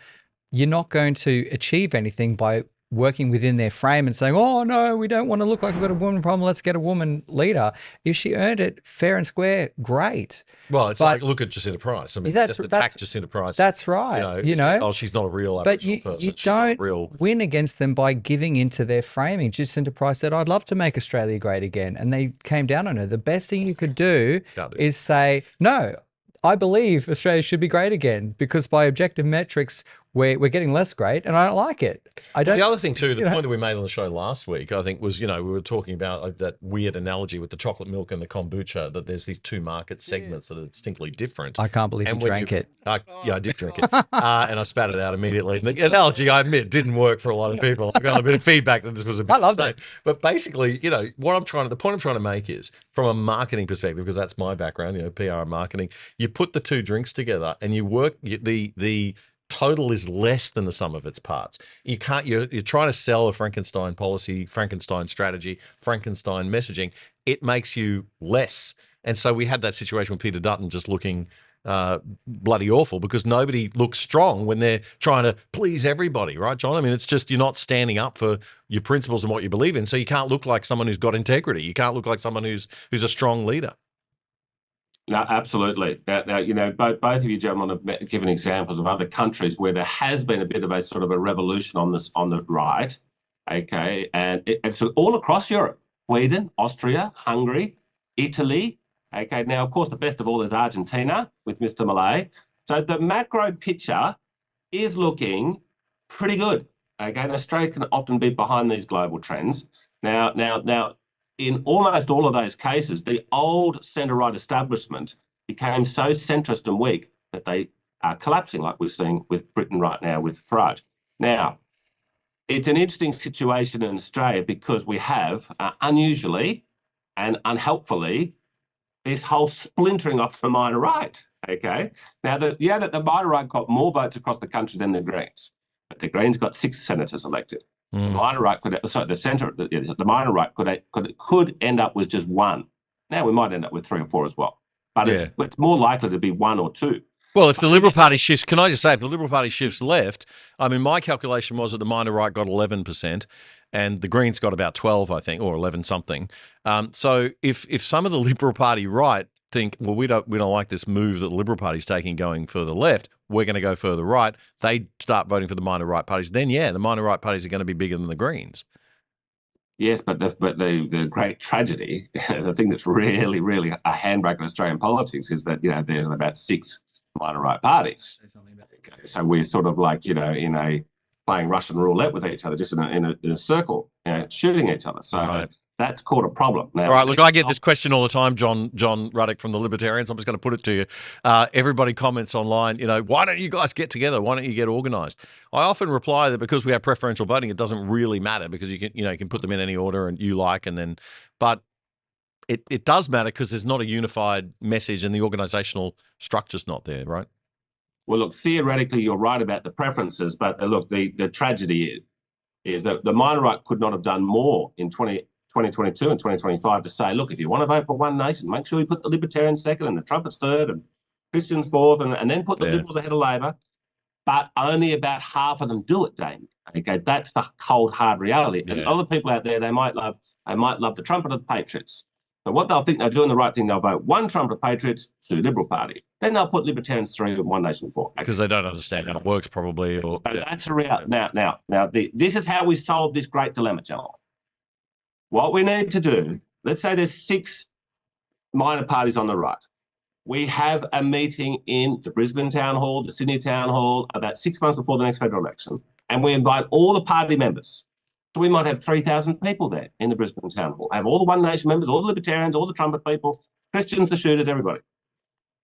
you're not going to achieve anything by working within their frame and saying, oh, no, we don't want to look like we've got a woman problem. Let's get a woman leader. If she earned it fair and square, great. Well, it's like, look at Jacinta Price. I mean, just attack Jacinta Price. That's right. You know, oh, she's not a real Aboriginal person. But you don't win against them by giving into their framing. Jacinta Price said, I'd love to make Australia great again. And they came down on her. The best thing you could do is say, no, I believe Australia should be great again, because by objective metrics, we're getting less great, and I don't like it. I don't. The other thing too, the point that we made on the show last week, I think, was, you know, we were talking about that weird analogy with the chocolate milk and the kombucha, that there's these two market segments that are distinctly different. I can't believe you drank it. Yeah, I did drink it, and I spat it out immediately. And the analogy, I admit, didn't work for a lot of people. I got a bit of feedback that this was a bit. I loved it. But basically, you know, the point I'm trying to make is, from a marketing perspective, because that's my background, you know, PR and marketing, you put the two drinks together and you work the total is less than the sum of its parts. You can't. You're trying to sell a Frankenstein policy, Frankenstein strategy, Frankenstein messaging. It makes you less. And so we had that situation with Peter Dutton just looking bloody awful, because nobody looks strong when they're trying to please everybody, right, John? I mean, it's just, you're not standing up for your principles and what you believe in. So you can't look like someone who's got integrity. You can't look like someone who's a strong leader. No, absolutely. Now, you know, both of you gentlemen have given examples of other countries where there has been a bit of a sort of a revolution on the right, okay, and it's all across Europe: Sweden, Austria, Hungary, Italy. Okay, now of course the best of all is Argentina with Mr. McMULLAN. So the macro picture is looking pretty good. Okay, and Australia can often be behind these global trends. Now. In almost all of those cases, the old centre-right establishment became so centrist and weak that they are collapsing, like we're seeing with Britain right now with Farage. Now, it's an interesting situation in Australia because we have, unusually and unhelpfully, this whole splintering off the minor right, okay? Now, that the minor right got more votes across the country than the Greens, but the Greens got 6 senators elected. The minor right the minor right could end up with just 1. Now we might end up with 3 or 4 as well, but it's more likely to be 1 or 2. Well, if the Liberal Party shifts, can I just say, if the Liberal Party shifts left, I mean, my calculation was that the minor right got 11%, and the Greens got about 12, I think, or 11 something. So if some of the Liberal Party right think, well, we don't like this move that the Liberal Party's taking going further left, we're going to go further right, they start voting for the minor right parties, then the minor right parties are going to be bigger than the Greens. Yes, but the great tragedy, the thing that's really, really a handbrake in Australian politics is that, there's about 6 minor right parties. Okay, so we're sort of like, playing Russian roulette with each other, just in a circle, shooting each other. So that's called a problem. Now, all right, look, I get this question all the time, John Ruddick from the Libertarians. I'm just going to put it to you. Everybody comments online, why don't you guys get together? Why don't you get organised? I often reply that because we have preferential voting, it doesn't really matter because you can put them in any order and you like, but it does matter because there's not a unified message and the organisational structure's not there, right? Well, look, theoretically, you're right about the preferences, but look, the tragedy is that the minor right could not have done more in 2022 and 2025 to say, look, if you want to vote for one nation, make sure you put the Libertarians second and the Trumpets third and Christians fourth, and then put the Liberals ahead of Labor. But only about half of them do it, Damien. Okay, that's the cold, hard reality. And other people out there, they might love the Trumpet of the Patriots. So what they'll think they're doing the right thing, they'll vote 1 Trumpet Patriots, 2 Liberal Party. Then they'll put Libertarians 3 and 1 Nation 4. Because they don't understand how it works, probably. Or that's a reality. Now, this is how we solve this great dilemma, gentlemen. What we need to do, let's say there's 6 minor parties on the right. We have a meeting in the Brisbane Town Hall, the Sydney Town Hall, about 6 months before the next federal election, and we invite all the party members. So we might have 3,000 people there in the Brisbane Town Hall. Have all the One Nation members, all the Libertarians, all the Trumpet people, Christians, the shooters, everybody.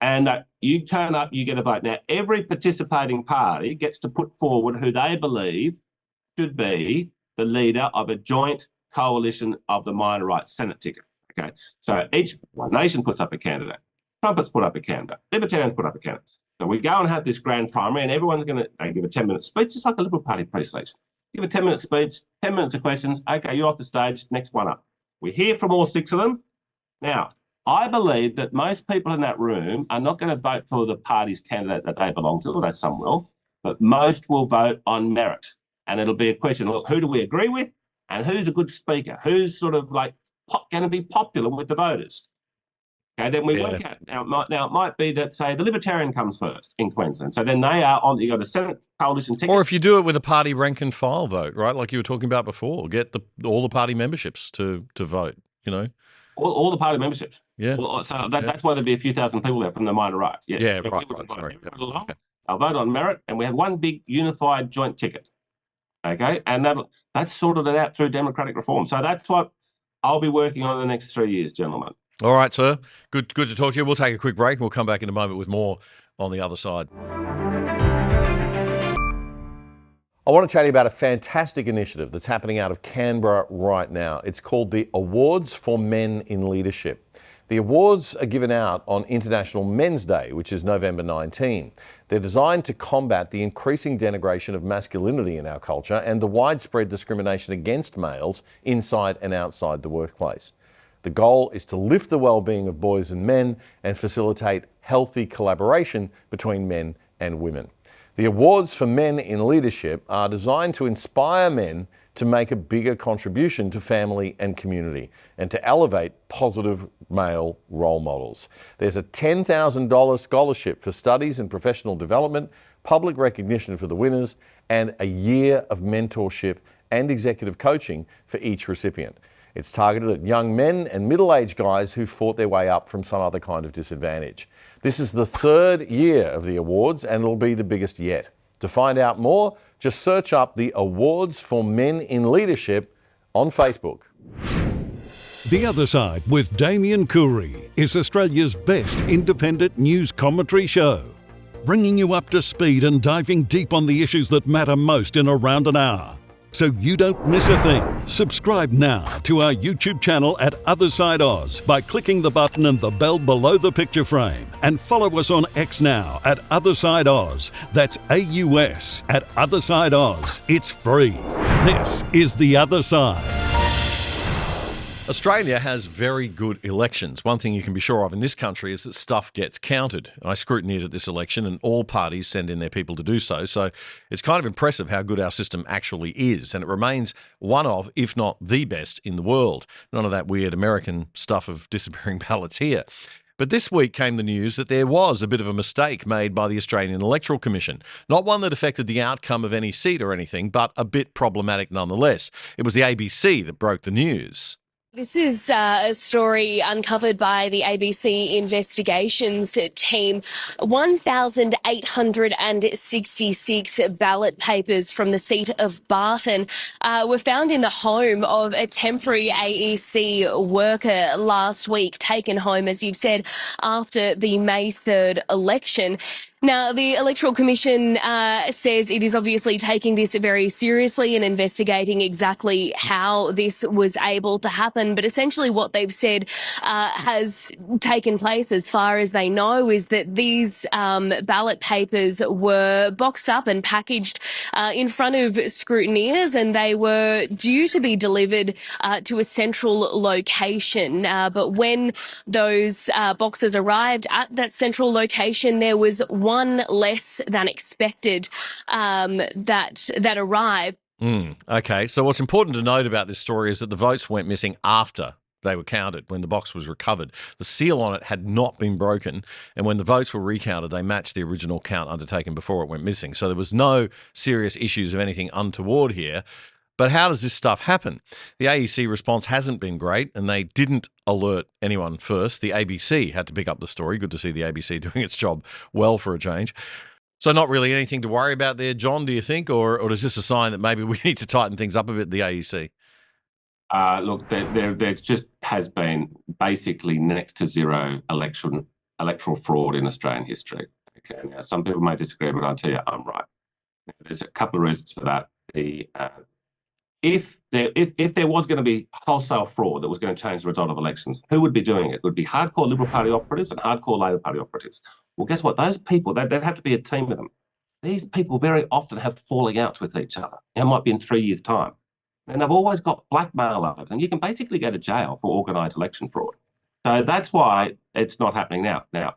And you turn up, you get a vote. Now, every participating party gets to put forward who they believe should be the leader of a joint coalition of the minor rights Senate ticket. Okay, so each One Nation puts up a candidate. Trumpets put up a candidate. Libertarians put up a candidate. So we go and have this grand primary, and everyone's going to give a 10-minute speech, just like a Liberal Party pre-selection. Give a 10-minute speech, 10 minutes of questions. Okay, you're off the stage. Next one up. We hear from all 6 of them. Now, I believe that most people in that room are not going to vote for the party's candidate that they belong to, although some will, but most will vote on merit. And it'll be a question, look, who do we agree with? And who's a good speaker? Who's sort of like going to be popular with the voters? Okay, then we work out. Now, it might be that, say, the Libertarian comes first in Queensland. So then they are on, you got a Senate coalition ticket. Or if you do it with a party rank and file vote, right, like you were talking about before, get all the party memberships to vote, All the party memberships. Yeah. Well, so that's why there'd be a few thousand people there from the minor right. Yes. Yeah, right. Sorry. I'll vote on merit, and we have one big unified joint ticket. Okay, and that's sorted it out through democratic reform. So that's what I'll be working on in the next 3 years, gentlemen. All right, sir. Good to talk to you. We'll take a quick break and we'll come back in a moment with more on the other side. I want to tell you about a fantastic initiative that's happening out of Canberra right now. It's called the Awards for Men in Leadership. The awards are given out on International Men's Day, which is November 19. They're designed to combat the increasing denigration of masculinity in our culture and the widespread discrimination against males inside and outside the workplace. The goal is to lift the well-being of boys and men and facilitate healthy collaboration between men and women. The awards for men in leadership are designed to inspire men to make a bigger contribution to family and community and to elevate positive male role models. There's a $10,000 scholarship for studies and professional development, public recognition for the winners, and a year of mentorship and executive coaching for each recipient. It's targeted at young men and middle-aged guys who fought their way up from some other kind of disadvantage. This is the 3rd year of the awards and it'll be the biggest yet. To find out more, just search up the Awards for Men in Leadership on Facebook. The Other Side with Damien Coorey is Australia's best independent news commentary show, bringing you up to speed and diving deep on the issues that matter most in around an hour. So you don't miss a thing. Subscribe now to our YouTube channel at Other Side Oz by clicking the button and the bell below the picture frame. And follow us on X now at Other Side Oz. That's AUS at Other Side Oz. It's free. This is The Other Side. Australia has very good elections. One thing you can be sure of in this country is that stuff gets counted. I scrutineered at this election and all parties send in their people to do so. So it's kind of impressive how good our system actually is. And it remains one of, if not the best in the world. None of that weird American stuff of disappearing ballots here. But this week came the news that there was a bit of a mistake made by the Australian Electoral Commission. Not one that affected the outcome of any seat or anything, but a bit problematic nonetheless. It was the ABC that broke the news. This is a story uncovered by the ABC investigations team. 1,866 ballot papers from the seat of Barton were found in the home of a temporary AEC worker last week, taken home, as you've said, after the May 3rd election. Now, the Electoral Commission says it is obviously taking this very seriously and investigating exactly how this was able to happen. But essentially what they've said has taken place, as far as they know, is that these ballot papers were boxed up and packaged in front of scrutineers, and they were due to be delivered to a central location. But when those boxes arrived at that central location, there was one less than expected that arrived. Okay, so what's important to note about this story is that the votes went missing after they were counted, when the box was recovered. The seal on it had not been broken, and when the votes were recounted, they matched the original count undertaken before it went missing. So there was no serious issues of anything untoward here. But how does this stuff happen? The AEC response hasn't been great, and they didn't alert anyone first. The ABC had to pick up the story. Good to see the ABC doing its job well for a change. So not really anything to worry about there, John, do you think? Or is this a sign that maybe we need to tighten things up a bit, the AEC? Look, there just has been basically next to zero electoral fraud in Australian history. Okay, now some people may disagree, but I'll tell you I'm right. Now, there's a couple of reasons for that. If there was going to be wholesale fraud that was going to change the result of elections, who would be doing it? It would be hardcore Liberal Party operatives and hardcore Labor Party operatives. Well, guess what? Those people, there'd have to be a team of them. These people very often have falling outs with each other. It might be in 3 years' time. And they've always got blackmail over them. You can basically go to jail for organised election fraud. So that's why it's not happening now. Now,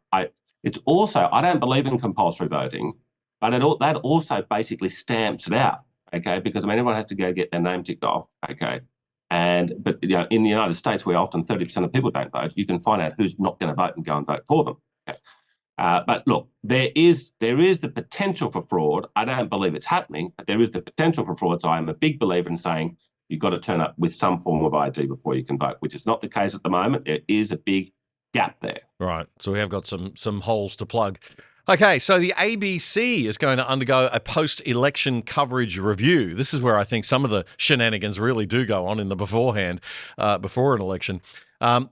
it's also, I don't believe in compulsory voting, but that also basically stamps it out. Okay, because everyone has to go get their name ticked off. Okay, but in the United States, where often 30% of people don't vote, you can find out who's not going to vote and go and vote for them. Okay. But look, there is the potential for fraud. I don't believe it's happening, but there is the potential for fraud. So I am a big believer in saying you've got to turn up with some form of ID before you can vote, which is not the case at the moment. There is a big gap there. Right. So we have got some holes to plug. Okay, so the ABC is going to undergo a post-election coverage review. This is where I think some of the shenanigans really do go on in the beforehand, before an election.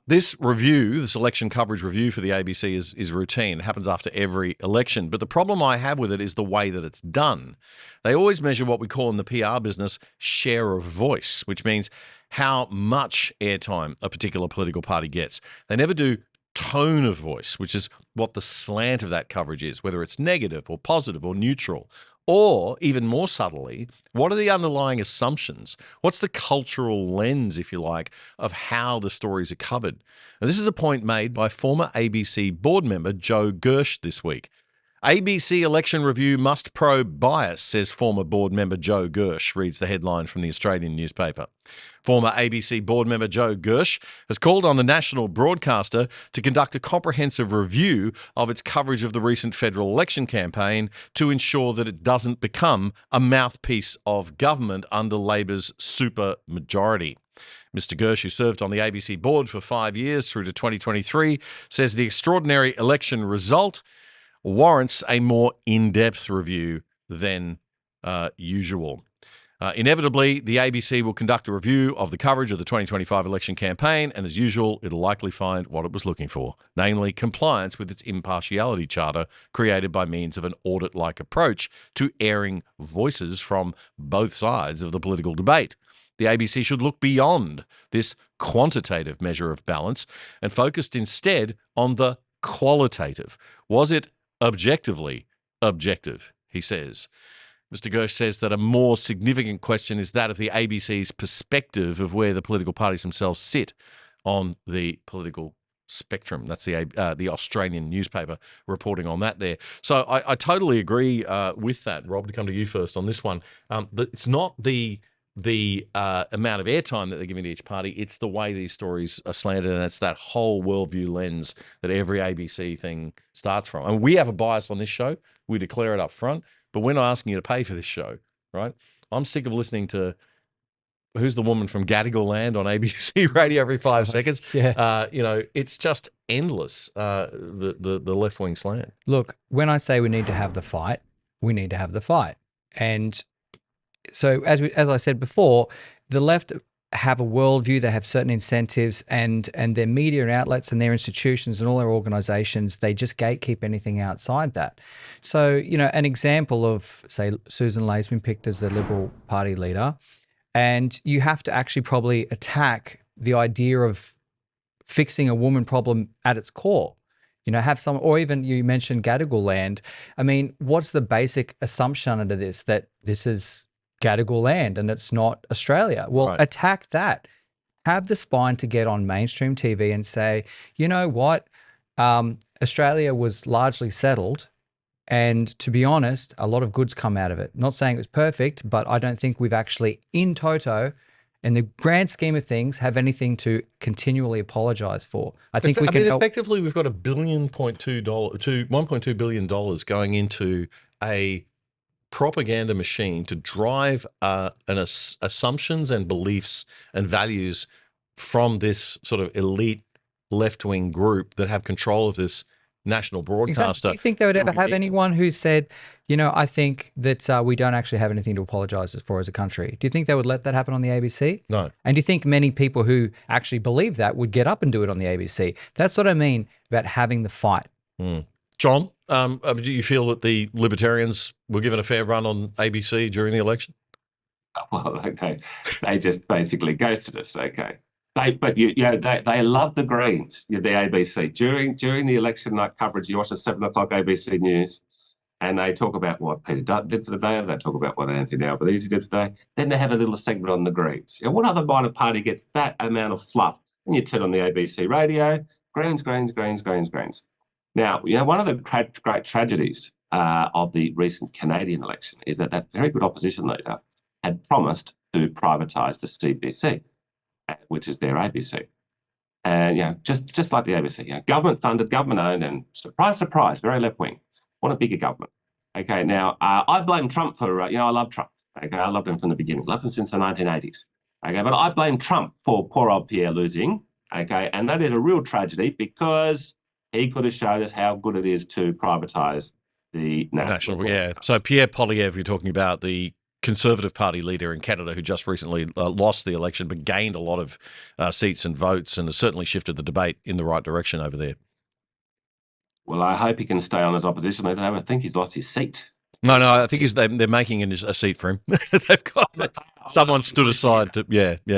This election coverage review for the ABC is routine. It happens after every election. But the problem I have with it is the way that it's done. They always measure what we call in the PR business share of voice, which means how much airtime a particular political party gets. They never do tone of voice, which is what the slant of that coverage is, whether it's negative or positive or neutral. Or, even more subtly, what are the underlying assumptions? What's the cultural lens, if you like, of how the stories are covered? Now, this is a point made by former ABC board member Joe Gersh this week. ABC election review must probe bias, says former board member Joe Gersh, reads the headline from the Australian newspaper. Former ABC board member Joe Gersh has called on the national broadcaster to conduct a comprehensive review of its coverage of the recent federal election campaign to ensure that it doesn't become a mouthpiece of government under Labor's super majority. Mr. Gersh, who served on the ABC board for 5 years through to 2023, says the extraordinary election result warrants a more in-depth review than usual. Inevitably, the ABC will conduct a review of the coverage of the 2025 election campaign, and as usual, it'll likely find what it was looking for, namely compliance with its impartiality charter created by means of an audit-like approach to airing voices from both sides of the political debate. The ABC should look beyond this quantitative measure of balance and focused instead on the qualitative. Was it objectively objective, he says. Mr. Gersh says that a more significant question is that of the ABC's perspective of where the political parties themselves sit on the political spectrum. That's the Australian newspaper reporting on that there. So I totally agree with that. Rob, to come to you first on this one. It's not the amount of airtime that they're giving to each party, it's the way these stories are slanted, and it's that whole worldview lens that every ABC thing starts from. And we have a bias on this show. We declare it up front. But we're not asking you to pay for this show, right? I'm sick of listening to who's the woman from Gadigal Land on ABC radio every 5 seconds. Yeah. It's just endless, the left-wing slant. Look, when I say we need to have the fight, we need to have the fight. And so as I said before, the left have a worldview, they have certain incentives, and their media and outlets and their institutions and all their organizations, they just gatekeep anything outside that. So, an example of, say, Susan Lay's been picked as the Liberal Party leader, and you have to actually probably attack the idea of fixing a woman problem at its core. Have some, or even you mentioned Gadigal Land. I mean, what's the basic assumption under this? That this is Gadigal Land and it's not Australia. Well, right. Attack that. Have the spine to get on mainstream TV and say, you know what, Australia was largely settled, and to be honest, a lot of good's come out of it. Not saying it was perfect, but I don't think we've actually, in toto, in the grand scheme of things, have anything to continually apologise for. I think effectively, we've got $1.2 billion going into a propaganda machine to drive assumptions and beliefs and values from this sort of elite left-wing group that have control of this national broadcaster. Exactly. Do you think they would ever have anyone who said, I think that we don't actually have anything to apologise for as a country? Do you think they would let that happen on the ABC? No. And do you think many people who actually believe that would get up and do it on the ABC? That's what I mean about having the fight. John, do you feel that the Libertarians were given a fair run on ABC during the election? Well, okay. They just basically ghosted us, okay. They love the Greens, the ABC. During the election night coverage, you watch the 7 o'clock ABC News, and they talk about what Peter Dutton did for the day, and they talk about what Anthony Albanese did for the day. Then they have a little segment on the Greens. What other minor party gets that amount of fluff? And you turn on the ABC radio, Greens. Now, one of the great tragedies of the recent Canadian election is that very good opposition leader had promised to privatise the CBC, which is their ABC. And, just like the ABC, government-funded, government-owned, and surprise, very left-wing. Want a bigger government. Okay, now, I blame Trump for, I love Trump. Okay, I loved him from the beginning. Loved him since the 1980s. Okay, but I blame Trump for poor old Pierre losing. Okay, and that is a real tragedy because he could have showed us how good it is to privatise the national. Yeah. So Pierre Poilievre, you're talking about the Conservative Party leader in Canada who just recently lost the election but gained a lot of seats and votes and has certainly shifted the debate in the right direction over there. Well, I hope he can stay on as opposition leader. I think he's lost his seat. No, I think they're making a seat for him. They've got someone stood aside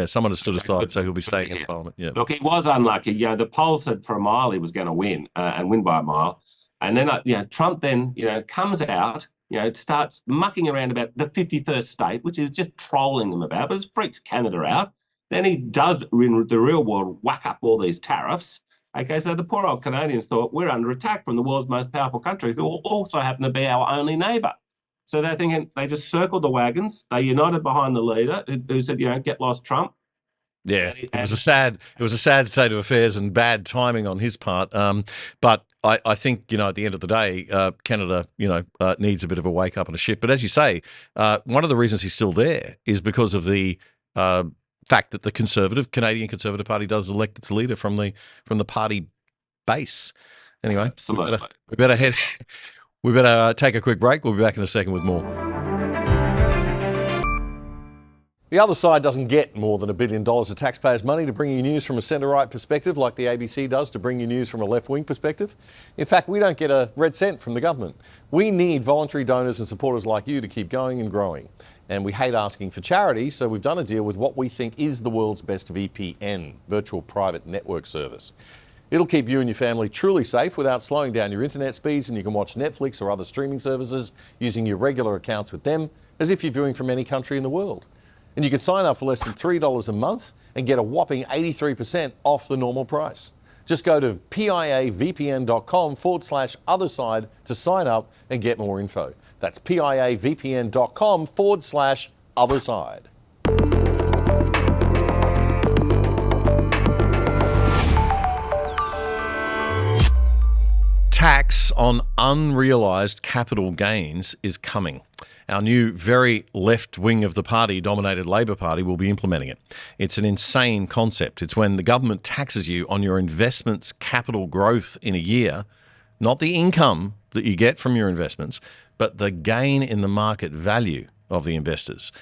someone has stood aside, so he'll be staying in Parliament. Yeah. Look, he was unlucky. The polls said for a mile he was going to win and win by a mile, and then Trump then comes out, starts mucking around about the 51st state, which is just trolling them about, but it freaks Canada out. Then he does in the real world whack up all these tariffs. Okay, so the poor old Canadians thought we're under attack from the world's most powerful country, who also happen to be our only neighbour. So they're thinking they just circled the wagons. They united behind the leader who said, get lost, Trump. Yeah, it was a sad state of affairs and bad timing on his part. But I think at the end of the day, Canada needs a bit of a wake up and a shift. But as you say, one of the reasons he's still there is because of the fact that the Canadian Conservative Party does elect its leader from the party base. Anyway, absolutely. We better take a quick break. We'll be back in a second with more. The other side doesn't get more than $1 billion of taxpayers' money to bring you news from a centre-right perspective like the ABC does to bring you news from a left-wing perspective. In fact, we don't get a red cent from the government. We need voluntary donors and supporters like you to keep going and growing. And we hate asking for charity, so we've done a deal with what we think is the world's best VPN, virtual private network service. It'll keep you and your family truly safe without slowing down your internet speeds, and you can watch Netflix or other streaming services using your regular accounts with them as if you're viewing from any country in the world. And you can sign up for less than $3 a month and get a whopping 83% off the normal price. Just go to piavpn.com/otherside to sign up and get more info. That's piavpn.com/otherside. Tax on unrealized capital gains is coming. Our new very left wing of the party-dominated Labor Party will be implementing it. It's an insane concept. It's when the government taxes you on your investment's capital growth in a year, not the income that you get from your investments, but the gain in the market value of the investments.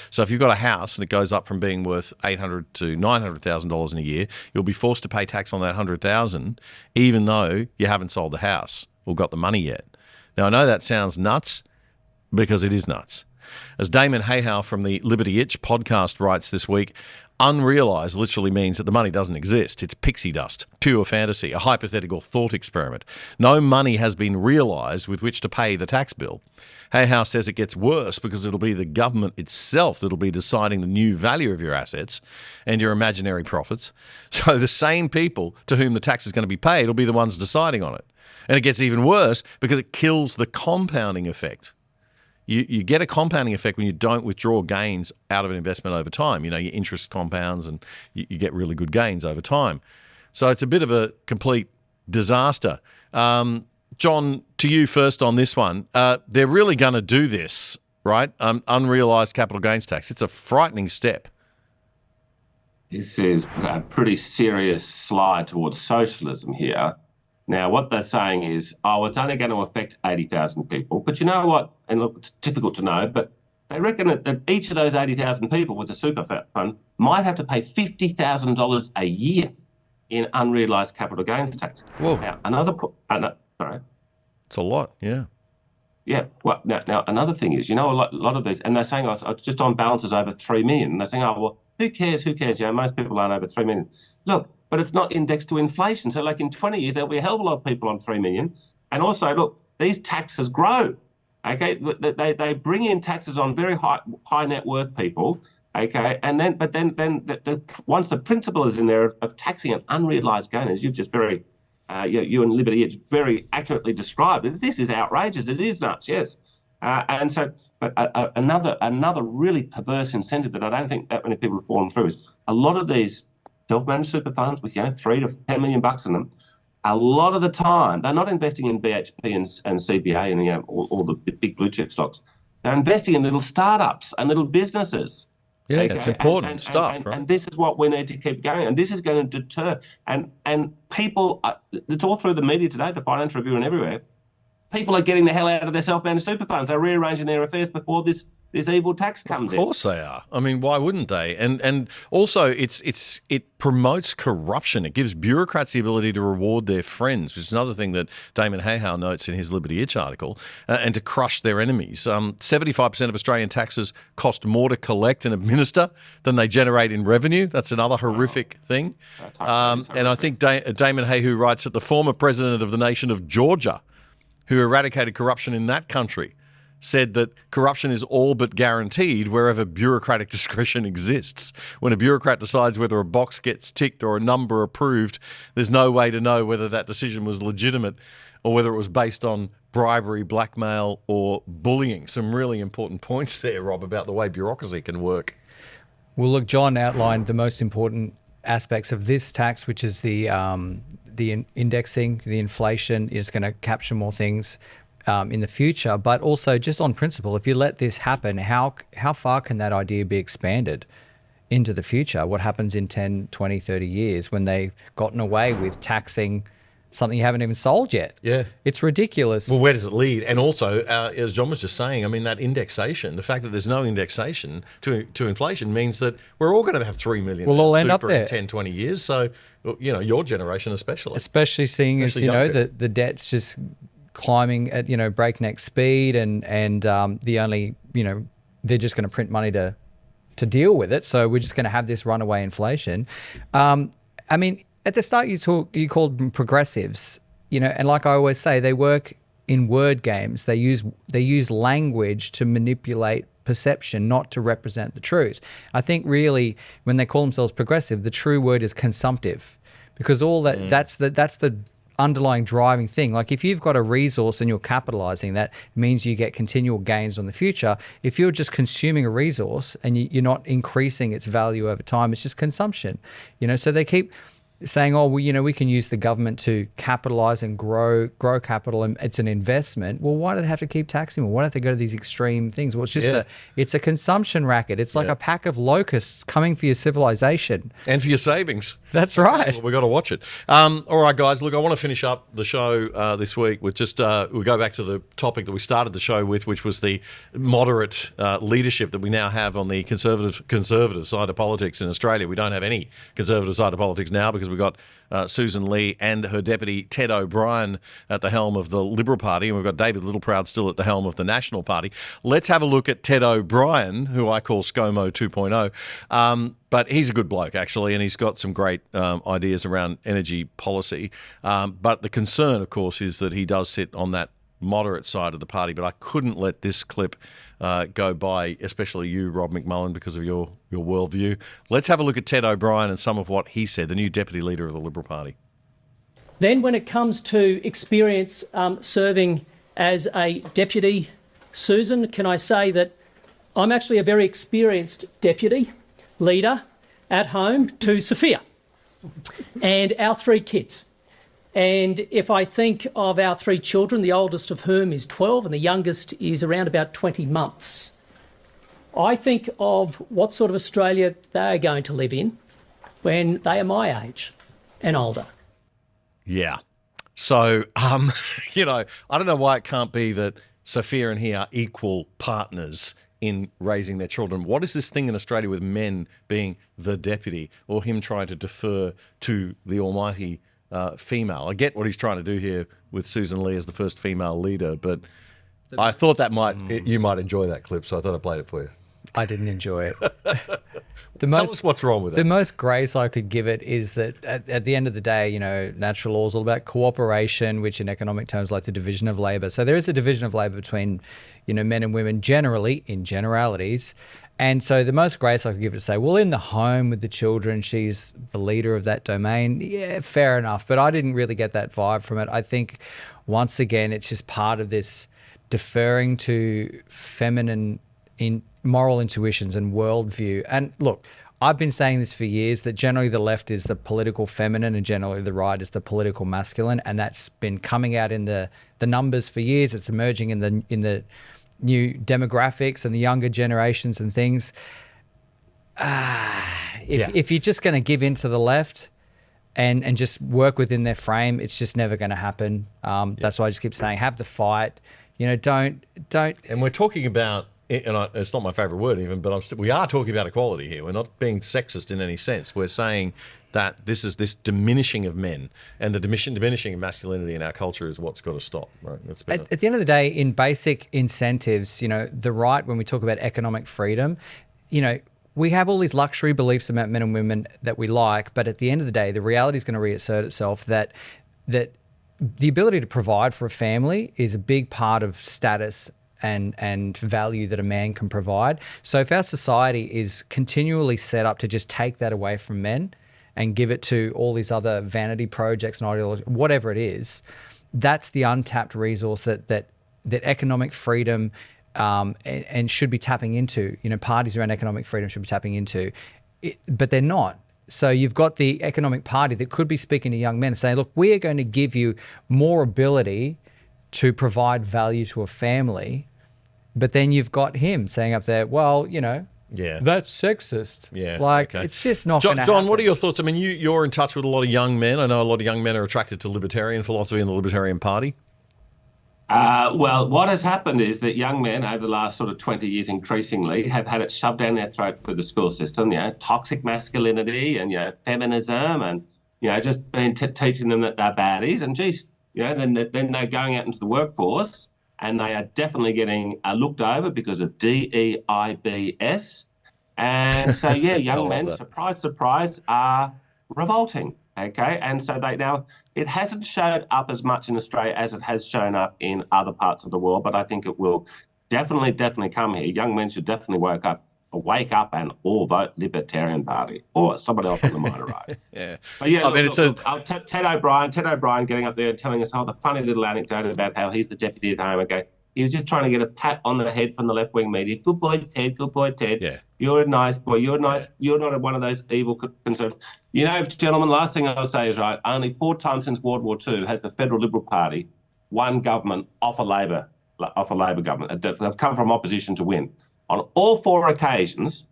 So if you've got a house and it goes up from being worth $800,000 to $900,000 in a year, you'll be forced to pay tax on that $100,000, even though you haven't sold the house or got the money yet. Now I know that sounds nuts, because it is nuts. As Damon Hayhow from the Liberty Itch podcast writes this week, unrealized literally means that the money doesn't exist. It's pixie dust, pure fantasy, a hypothetical thought experiment. No money has been realized with which to pay the tax bill. Hayhow says it gets worse because it'll be the government itself that'll be deciding the new value of your assets and your imaginary profits. So the same people to whom the tax is going to be paid will be the ones deciding on it. And it gets even worse because it kills the compounding effect. You get a compounding effect when you don't withdraw gains out of an investment over time. You know, your interest compounds and you get really good gains over time. So it's a bit of a complete disaster. John, to you first on this one. They're really going to do this, right? Unrealised capital gains tax. It's a frightening step. This is a pretty serious slide towards socialism here. Now, what they're saying is, oh, it's only going to affect 80,000 people. But you know what? And look, it's difficult to know, but they reckon that each of those 80,000 people with the super fund might have to pay $50,000 a year in unrealised capital gains tax. Whoa. Now, sorry. It's a lot, yeah. Yeah. Well, now another thing is, you know, a lot of these, and they're saying, oh, it's just on balances over 3 million. And they're saying, oh, well, who cares? You know, most people aren't over 3 million. Look, but it's not indexed to inflation. So like in 20 years, there'll be a hell of a lot of people on 3 million. And also, look, these taxes grow. Okay, they bring in taxes on very high net worth people. Okay, and then once the principle is in there of taxing an unrealised gain, as you've just very, you and Liberty Edge very accurately described, this is outrageous. It is nuts, yes. And so, but another really perverse incentive that I don't think that many people have fallen through is a lot of these self-managed super funds with, $3 to $10 million in them. A lot of the time, they're not investing in BHP and CBA and all the big blue chip stocks. They're investing in little startups and little businesses. Yeah, okay? It's important stuff, right? And this is what we need to keep going. And this is going to deter. And people, it's all through the media today, the Financial Review and everywhere. People are getting the hell out of their self-managed super funds. They're rearranging their affairs before this evil tax comes in. Of course they are. I mean, why wouldn't they? And also it promotes corruption. It gives bureaucrats the ability to reward their friends, which is another thing that Damon Hayhow notes in his Liberty Itch article, and to crush their enemies. 75% of Australian taxes cost more to collect and administer than they generate in revenue. That's another horrific thing. And I think Damon Hayhow writes that the former president of the nation of Georgia, who eradicated corruption in that country, said that corruption is all but guaranteed wherever bureaucratic discretion exists. When a bureaucrat decides whether a box gets ticked or a number approved, there's no way to know whether that decision was legitimate or whether it was based on bribery, blackmail, or bullying. Some really important points there, Rob, about the way bureaucracy can work. Well, look, John outlined the most important aspects of this tax, which is the indexing, the inflation. It's going to capture more things in the future, but also just on principle, if you let this happen, how far can that idea be expanded into the future? What happens in 10, 20, 30 years when they've gotten away with taxing something you haven't even sold yet. Yeah. It's ridiculous. Well, where does it lead? And also, as John was just saying, I mean, that indexation, the fact that there's no indexation to inflation means that we're all going to have 3 million We'll all end up super in there. 10, 20 years. So, you know, your generation especially. Especially seeing as, Especially you know, young people. the debt's just climbing at, you know, breakneck speed and the only, you know, they're just going to print money to deal with it. So we're just going to have this runaway inflation. I mean, at the start you called them progressives, you know, and like I always say, they work in word games. They use language to manipulate perception, not to represent the truth. I think really when they call themselves progressive, the true word is consumptive, because all that's the underlying driving thing. Like if you've got a resource and you're capitalizing that, it means you get continual gains on the future. If you're just consuming a resource and you're not increasing its value over time, it's just consumption, you know. So they keep saying, oh, well, you know, we can use the government to capitalize and grow capital, and it's an investment. Well, why do they have to keep taxing them? Why don't they go to these extreme things? Well, it's just it's a consumption racket. It's like a pack of locusts coming for your civilization. And for your savings. That's right. Well, we've got to watch it. All right, guys, look, I want to finish up the show this week with just, we'll go back to the topic that we started the show with, which was the moderate leadership that we now have on the conservative side of politics in Australia. We don't have any conservative side of politics now because we've got Susan Lee and her deputy Ted O'Brien at the helm of the Liberal Party, and we've got David Littleproud still at the helm of the National Party. Let's have a look at Ted O'Brien, who I call ScoMo 2.0. But he's a good bloke, actually, and he's got some great ideas around energy policy. But the concern, of course, is that he does sit on that moderate side of the party. But I couldn't let this clip go by, especially you, Rob McMULLAN, because of your worldview. Let's have a look at Ted O'Brien and some of what he said, the new deputy leader of the Liberal Party. Then when it comes to experience serving as a deputy, Susan, can I say that I'm actually a very experienced deputy leader at home to Sophia and our 3 kids. And if I think of our 3 children, the oldest of whom is 12 and the youngest is around about 20 months, I think of what sort of Australia they are going to live in when they are my age and older. Yeah. So, you know, I don't know why it can't be that Sophia and he are equal partners in raising their children. What is this thing in Australia with men being the deputy or him trying to defer to the almighty female? I get what he's trying to do here with Susan Lee as the first female leader, but I thought that you might enjoy that clip, so I thought I played it for you. I didn't enjoy it. Tell us what's wrong with it. The most grace I could give it is that at the end of the day, you know, natural law is all about cooperation, which in economic terms like the division of labour. So there is a division of labour between, you know, men and women generally, in generalities. And so the most grace I could give it to say, well, in the home with the children, she's the leader of that domain. Yeah, fair enough. But I didn't really get that vibe from it. I think, once again, it's just part of this deferring to feminine moral intuitions and worldview. And look, I've been saying this for years, that generally the left is the political feminine and generally the right is the political masculine, and that's been coming out in the numbers for years. It's emerging in the new demographics and the younger generations and things. If you're just going to give in to the left and just work within their frame, it's just never going to happen. That's why I just keep saying, have the fight. You know, don't. And we're talking about, and it's not my favourite word even, but we are talking about equality here. We're not being sexist in any sense. We're saying that this is this diminishing of men, and the diminishing of masculinity in our culture is what's got to stop. Right? At the end of the day, in basic incentives, you know, the right, when we talk about economic freedom, you know, we have all these luxury beliefs about men and women that we like, but at the end of the day, the reality is going to reassert itself that the ability to provide for a family is a big part of status and value that a man can provide. So if our society is continually set up to just take that away from men and give it to all these other vanity projects and ideology, whatever it is, that's the untapped resource that economic freedom and should be tapping into. You know, parties around economic freedom should be tapping into, but they're not. So you've got the economic party that could be speaking to young men and saying, look, we are going to give you more ability to provide value to a family. But then you've got him saying up there, well, you know, Yeah. That's sexist. Yeah, Like, okay. it's just not John, going to happen. what are your thoughts? I mean, you're in touch with a lot of young men. I know a lot of young men are attracted to libertarian philosophy and the Libertarian Party. Well, what has happened is that young men over the last sort of 20 years increasingly have had it shoved down their throat through the school system, toxic masculinity and, feminism and, just been teaching them that they're baddies. And, geez, then they're going out into the workforce and they are definitely getting looked over because of DEIBS. And so, young men, surprise, surprise, are revolting. Okay, and so it hasn't showed up as much in Australia as it has shown up in other parts of the world, but I think it will definitely come here. Young men should definitely wake up and all vote Libertarian Party or someone else on the minor right. Yeah. But Ted O'Brien getting up there and telling us the funny little anecdote about how he's the deputy at home. Okay, he was just trying to get a pat on the head from the left-wing media. Good boy, Ted. Good boy, Ted. Yeah. You're a nice boy. You're nice. You're not one of those evil conservatives. Gentlemen, last thing I'll say is only 4 times since World War II has the Federal Liberal Party won government off a Labor government. They've come from opposition to win. On all 4 occasions,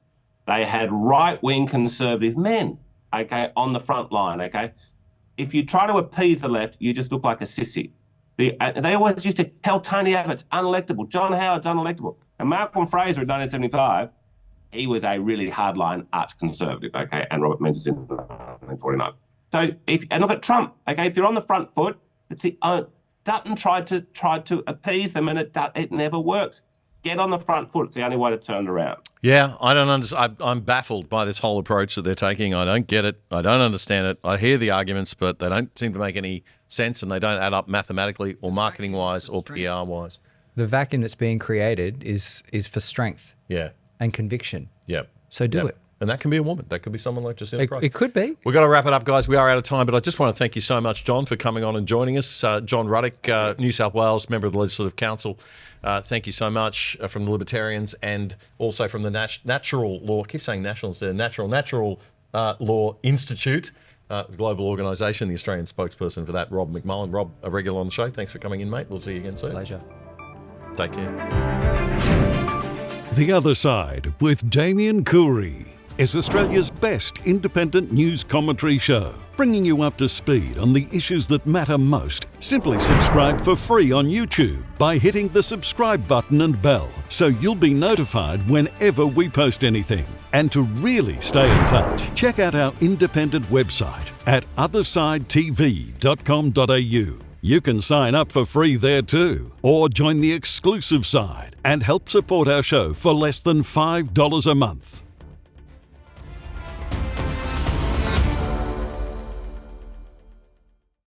they had right-wing conservative men, on the front line, If you try to appease the left, you just look like a sissy. They always used to tell Tony Abbott's unelectable, John Howard's unelectable. And Malcolm Fraser in 1975, he was a really hardline arch conservative, and Robert Menzies in 1949. So and look at Trump, if you're on the front foot, Dutton tried to appease them, and it never works. Get on the front foot. It's the only way to turn it around. Yeah, I don't understand. I'm baffled by this whole approach that they're taking. I don't get it. I don't understand it. I hear the arguments, but they don't seem to make any sense, and they don't add up mathematically or marketing-wise or PR-wise. The vacuum that's being created is for strength. Yeah. And conviction. Yep. So do it. And that can be a woman. That could be someone like Jacinta Price. It could be. We've got to wrap it up, guys. We are out of time, but I just want to thank you so much, John, for coming on and joining us. John Ruddick, New South Wales, member of the Legislative Council. Thank you so much from the Libertarians and also from the Natural Law. I keep saying national instead of Natural Law Institute, global organisation, the Australian spokesperson for that, Rob McMULLAN. Rob, a regular on the show. Thanks for coming in, mate. We'll see you again soon. Pleasure. Take care. The Other Side with Damien Coorey is Australia's best independent news commentary show, bringing you up to speed on the issues that matter most. Simply subscribe for free on YouTube by hitting the subscribe button and bell, so you'll be notified whenever we post anything. And to really stay in touch, check out our independent website at othersidetv.com.au. You can sign up for free there too, or join the exclusive side and help support our show for less than $5 a month.